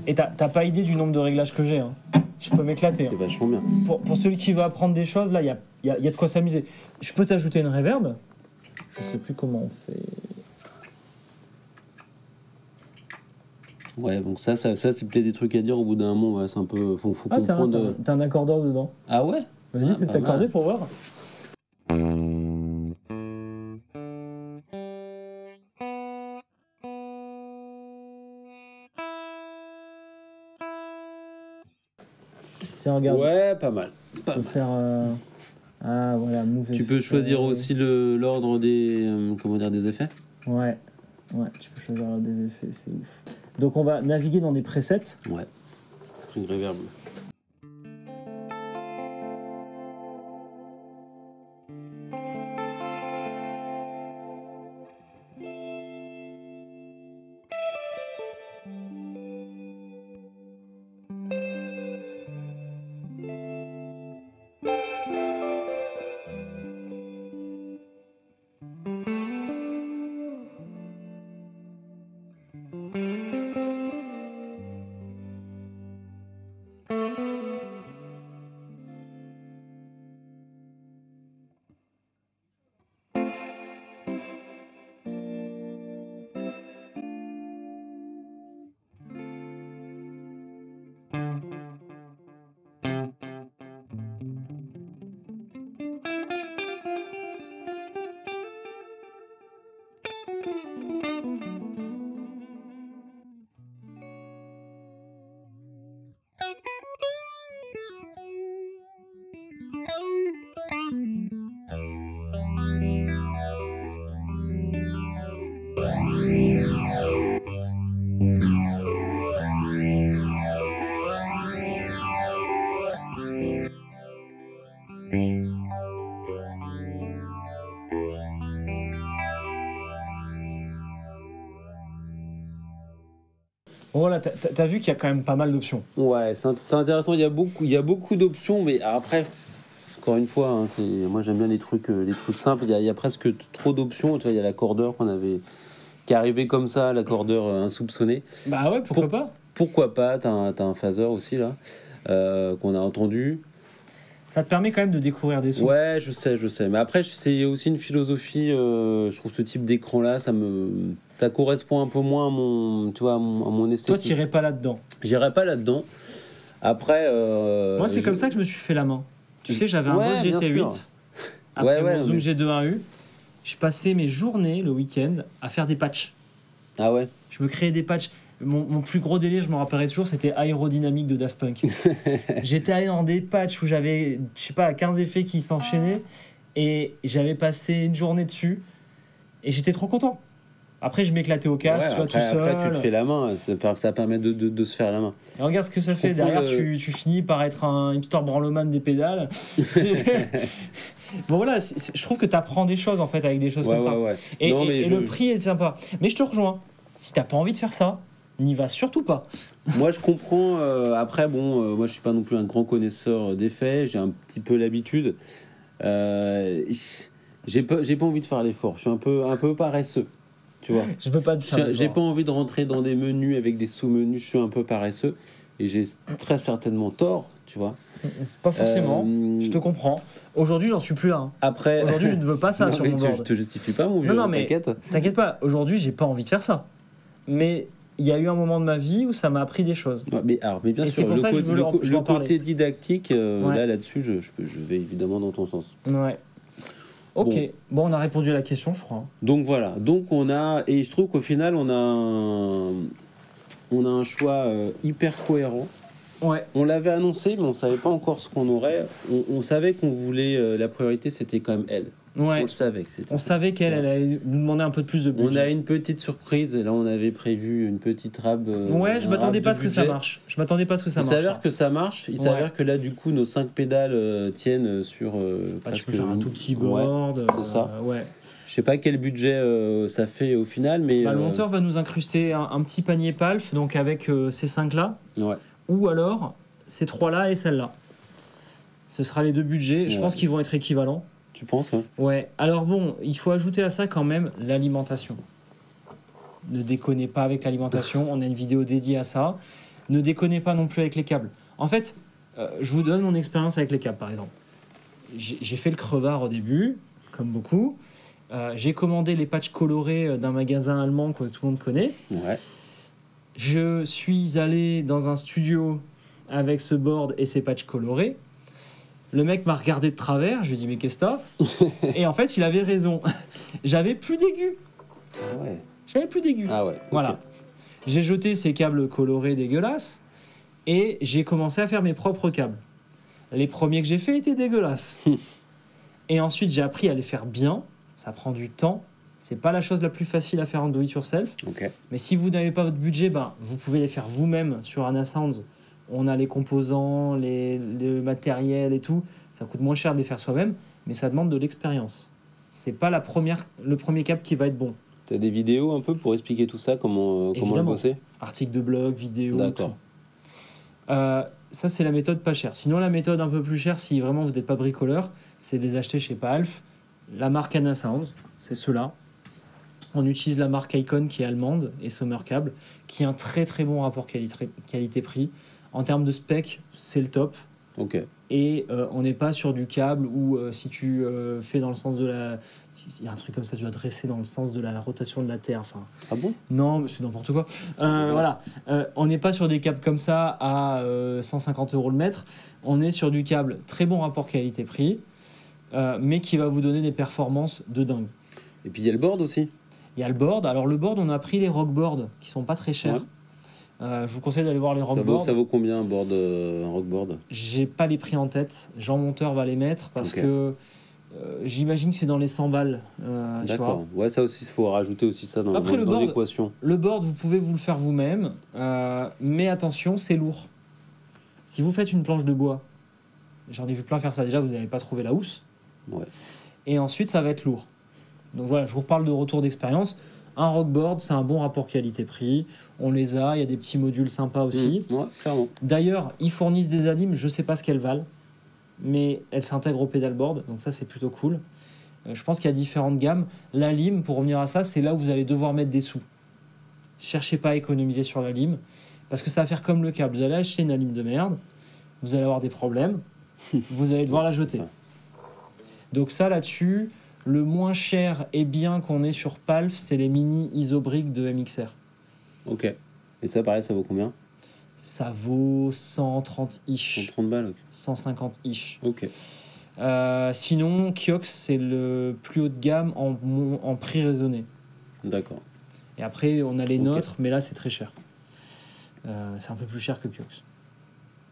Et t'as pas idée du nombre de réglages que j'ai. Hein. Je peux m'éclater. C'est Hein. vachement bien. Pour celui qui veut apprendre des choses, là, il y a de quoi s'amuser. Je peux t'ajouter une reverb. Je sais plus comment on fait. Ouais, donc ça c'est peut-être des trucs à dire au bout d'un moment. Ouais, c'est un peu. Faut comprendre. T'as un accordeur dedans. Ah ouais. Vas-y, c'est pas accordé mal. pour voir. Tiens, regarde. Ouais, pas mal. On peut faire. Ah, voilà, move. Tu peux choisir aussi l'ordre des des effets. Ouais, tu peux choisir des effets, c'est ouf. Donc on va naviguer dans des presets. Ouais. Spring Reverb. Voilà, t'as vu qu'il y a quand même pas mal d'options. Ouais, c'est intéressant. Il y a beaucoup d'options, mais après, encore une fois, hein, moi j'aime bien les trucs simples. Il y a presque trop d'options. Tu vois, il y a l'accordeur qui est arrivé comme ça, l'accordeur insoupçonné. Bah ouais, pourquoi pas. Pourquoi pas. T'as un phaser aussi là qu'on a entendu. Ça te permet quand même de découvrir des sons. Ouais, je sais. Mais après, c'est aussi une philosophie. Je trouve ce type d'écran-là, ça correspond un peu moins à mon esthétique. Toi, t'irais pas là-dedans. J'irais pas là-dedans. Après. Moi, c'est comme ça que je me suis fait la main. Tu sais, j'avais un Boss bien sûr. GT8 après Ouais, mon non, Zoom mais- G2.1U, je passais mes journées le week-end à faire des patchs. Ah ouais. Je me créais des patchs. Mon plus gros délire, je me rappellerai toujours, c'était Aérodynamique de Daft Punk. J'étais allé dans des patchs où j'avais, je sais pas, 15 effets qui s'enchaînaient et j'avais passé une journée dessus et j'étais trop content. Après, je m'éclatais au casque, Ouais, tu vois, après, tout seul. après, tu te fais la main, ça permet de se faire la main. Et regarde ce que ça Je fait. comprends Derrière, le- tu finis par être un hipster branloman des pédales. Bon, voilà, je trouve que tu apprends des choses en fait avec des choses Ouais, comme ça. ouais. Et, Non, et- mais et le prix est sympa. Mais je te rejoins. Si t'as pas envie de faire ça, n'y va surtout pas. Moi, je comprends. Après, bon, moi, je suis pas non plus un grand connaisseur d'effets. J'ai un petit peu l'habitude. Euh, j'ai pas envie de faire l'effort. Je suis un peu paresseux. Tu vois. Je veux pas te faire J'ai d'efforts. pas envie de rentrer dans des menus avec des sous-menus. Je suis un peu paresseux. Et j'ai très certainement tort. Tu vois. Pas forcément. Euh, Je te comprends. Aujourd'hui, j'en suis plus là. Hein. Après. Aujourd'hui, je ne veux pas ça Non, sur mais mon je board. te justifie pas, mon vieux. Non, mais T'inquiète. t'inquiète pas. Aujourd'hui, j'ai pas envie de faire ça. Mais il y a eu un moment de ma vie où ça m'a appris des choses. Ouais, mais bien Et sûr, c'est pour ça que je veux le, je veux en parler. côté didactique, Ouais. là-dessus, je vais évidemment dans ton sens. Ouais. Ok. Bon, on a répondu à la question, je crois. Donc voilà, et je trouve qu'au final, on a un choix hyper cohérent. Ouais. On l'avait annoncé, mais on savait pas encore ce qu'on aurait. On savait qu'on voulait, la priorité, c'était quand même elle. On Ouais. le savait que c'était. On savait qu'elle elle allait nous demander un peu plus de On budget. a une petite surprise, et là, on avait prévu une petite rab. Ouais, je un m'attendais rab pas à de ce que ça budget. marche. Je m'attendais pas à ce que ça Il marche. s'avère hein. que ça marche. Il Ouais. s'avère que là, du coup, nos 5 pédales tiennent sur. Bah, tu presque peux faire un tout petit ouais. board. c'est ça. Ouais. Je sais pas quel budget ça fait au final, mais. Bah, le monteur va nous incruster un petit panier PALF, donc avec ces 5 là, Ouais. ou alors ces 3 là et celle-là. Ce sera les deux budgets. Je Ouais. pense qu'ils vont être équivalents. Tu penses, hein? Ouais. Alors bon, il faut ajouter à ça quand même l'alimentation. Ne déconnez pas avec l'alimentation. On a une vidéo dédiée à ça. Ne déconnez pas non plus avec les câbles. En fait, je vous donne mon expérience avec les câbles, par exemple. J'ai fait le crevard au début, comme beaucoup. J'ai commandé les patchs colorés d'un magasin allemand que tout le monde connaît. Ouais. Je suis allé dans un studio avec ce board et ces patchs colorés. Le mec m'a regardé de travers, je lui ai dit mais qu'est-ce que t'as? Et en fait il avait raison. J'avais plus d'aigus. Ah ouais. J'avais plus d'aigus. Ah ouais. ok. Voilà. J'ai jeté ces câbles colorés dégueulasses et j'ai commencé à faire mes propres câbles. Les premiers que j'ai faits étaient dégueulasses. Et ensuite j'ai appris à les faire bien. Ça prend du temps. C'est pas la chose la plus facile à faire en do it yourself. Ok. Mais si vous n'avez pas votre budget, ben, vous pouvez les faire vous-même sur Anasounds. On a les composants, le matériel et tout. Ça coûte moins cher de les faire soi-même, mais ça demande de l'expérience. C'est pas le premier câble qui va être bon. T'as des vidéos un peu pour expliquer tout ça, comment le Évidemment. bosser? Articles de blog, vidéos, D'accord. tout. Ça, c'est la méthode pas chère. Sinon, la méthode un peu plus chère, si vraiment vous n'êtes pas bricoleur, c'est de les acheter chez Palf. La marque Anasounds, c'est ceux-là. On utilise la marque Icon qui est allemande et Sommer Cable, qui a un très très bon rapport qualité-prix. En termes de spec, c'est le top. Ok. Et on n'est pas sur du câble où si tu fais dans le sens de la... Il y a un truc comme ça, tu vas dresser dans le sens de la rotation de la Terre. Enfin, Ah bon? non, mais c'est n'importe quoi. Voilà. On n'est pas sur des câbles comme ça à 150 € le mètre. On est sur du câble très bon rapport qualité-prix, mais qui va vous donner des performances de dingue. Et puis il y a le board aussi. Il y a le board. Alors le board, on a pris les rockboards qui sont pas très chers. Ouais. Je vous conseille d'aller voir les Ça rockboards. vaut combien un board, un rockboard? J'ai pas les prix en tête. Jean Monteur va les mettre parce Ok. que j'imagine que c'est dans les 100 balles. Tu vois. D'accord. Ouais, ça aussi, il faut rajouter aussi ça dans, Après, le dans board- l'équation. Le board, vous pouvez vous le faire vous-même, mais attention, c'est lourd. Si vous faites une planche de bois, j'en ai vu plein faire ça déjà, vous n'avez pas trouvé la housse. Ouais. Et ensuite, ça va être lourd. Donc voilà, je vous reparle de retour d'expérience. Un rockboard, c'est un bon rapport qualité-prix. On les a, il y a des petits modules sympas aussi. Ouais, clairement. D'ailleurs, ils fournissent des alimes, je ne sais pas ce qu'elles valent, mais elles s'intègrent au pedalboard, donc ça c'est plutôt cool. Je pense qu'il y a différentes gammes. La lime, pour revenir à ça, c'est là où vous allez devoir mettre des sous. Cherchez pas à économiser sur la lime, parce que ça va faire comme le câble. Vous allez acheter une lime de merde, vous allez avoir des problèmes, vous allez devoir la jeter. Ça. Donc ça là-dessus, le moins cher et bien qu'on ait sur Palf, c'est les mini isobriques de MXR. Ok. Et ça, pareil, ça vaut combien? Ça vaut 130 ish, 130 balles. 150 ish. Ok. Sinon, Kiox, c'est le plus haut de gamme en prix raisonné. D'accord. Et après, on a les Ok. nôtres, mais là, c'est très cher. C'est un peu plus cher que Kiox.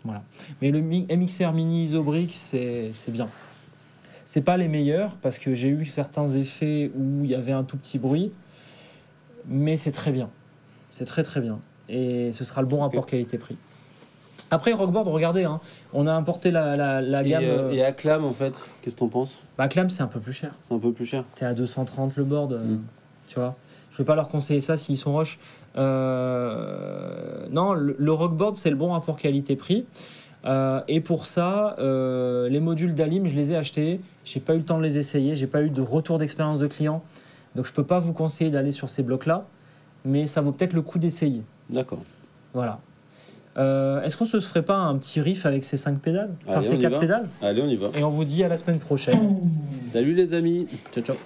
Voilà. Mais le MXR Mini Isobrick, c'est bien. C'est pas les meilleurs, parce que j'ai eu certains effets où il y avait un tout petit bruit, mais c'est très bien. C'est très très bien. Et ce sera le bon rapport qualité-prix. Après, Rockboard, regardez, hein, on a importé la gamme... Et Acclam, en fait, qu'est-ce que t'en penses? Bah, Clam, c'est un peu plus cher. C'est un peu plus cher. T'es à 230 le board, tu vois. Je vais pas leur conseiller ça s'ils sont rush. Non, le Rockboard, c'est le bon rapport qualité-prix. Et pour ça, les modules d'Alim, je les ai achetés. J'ai pas eu le temps de les essayer. J'ai pas eu de retour d'expérience de client. Donc, je peux pas vous conseiller d'aller sur ces blocs-là. Mais ça vaut peut-être le coup d'essayer. D'accord. Voilà. Est-ce qu'on se ferait pas un petit riff avec ces 5 pédales? Enfin, Allez, ces on y 4 va. pédales? Allez, on y va. Et on vous dit à la semaine prochaine. Salut les amis. Ciao, ciao.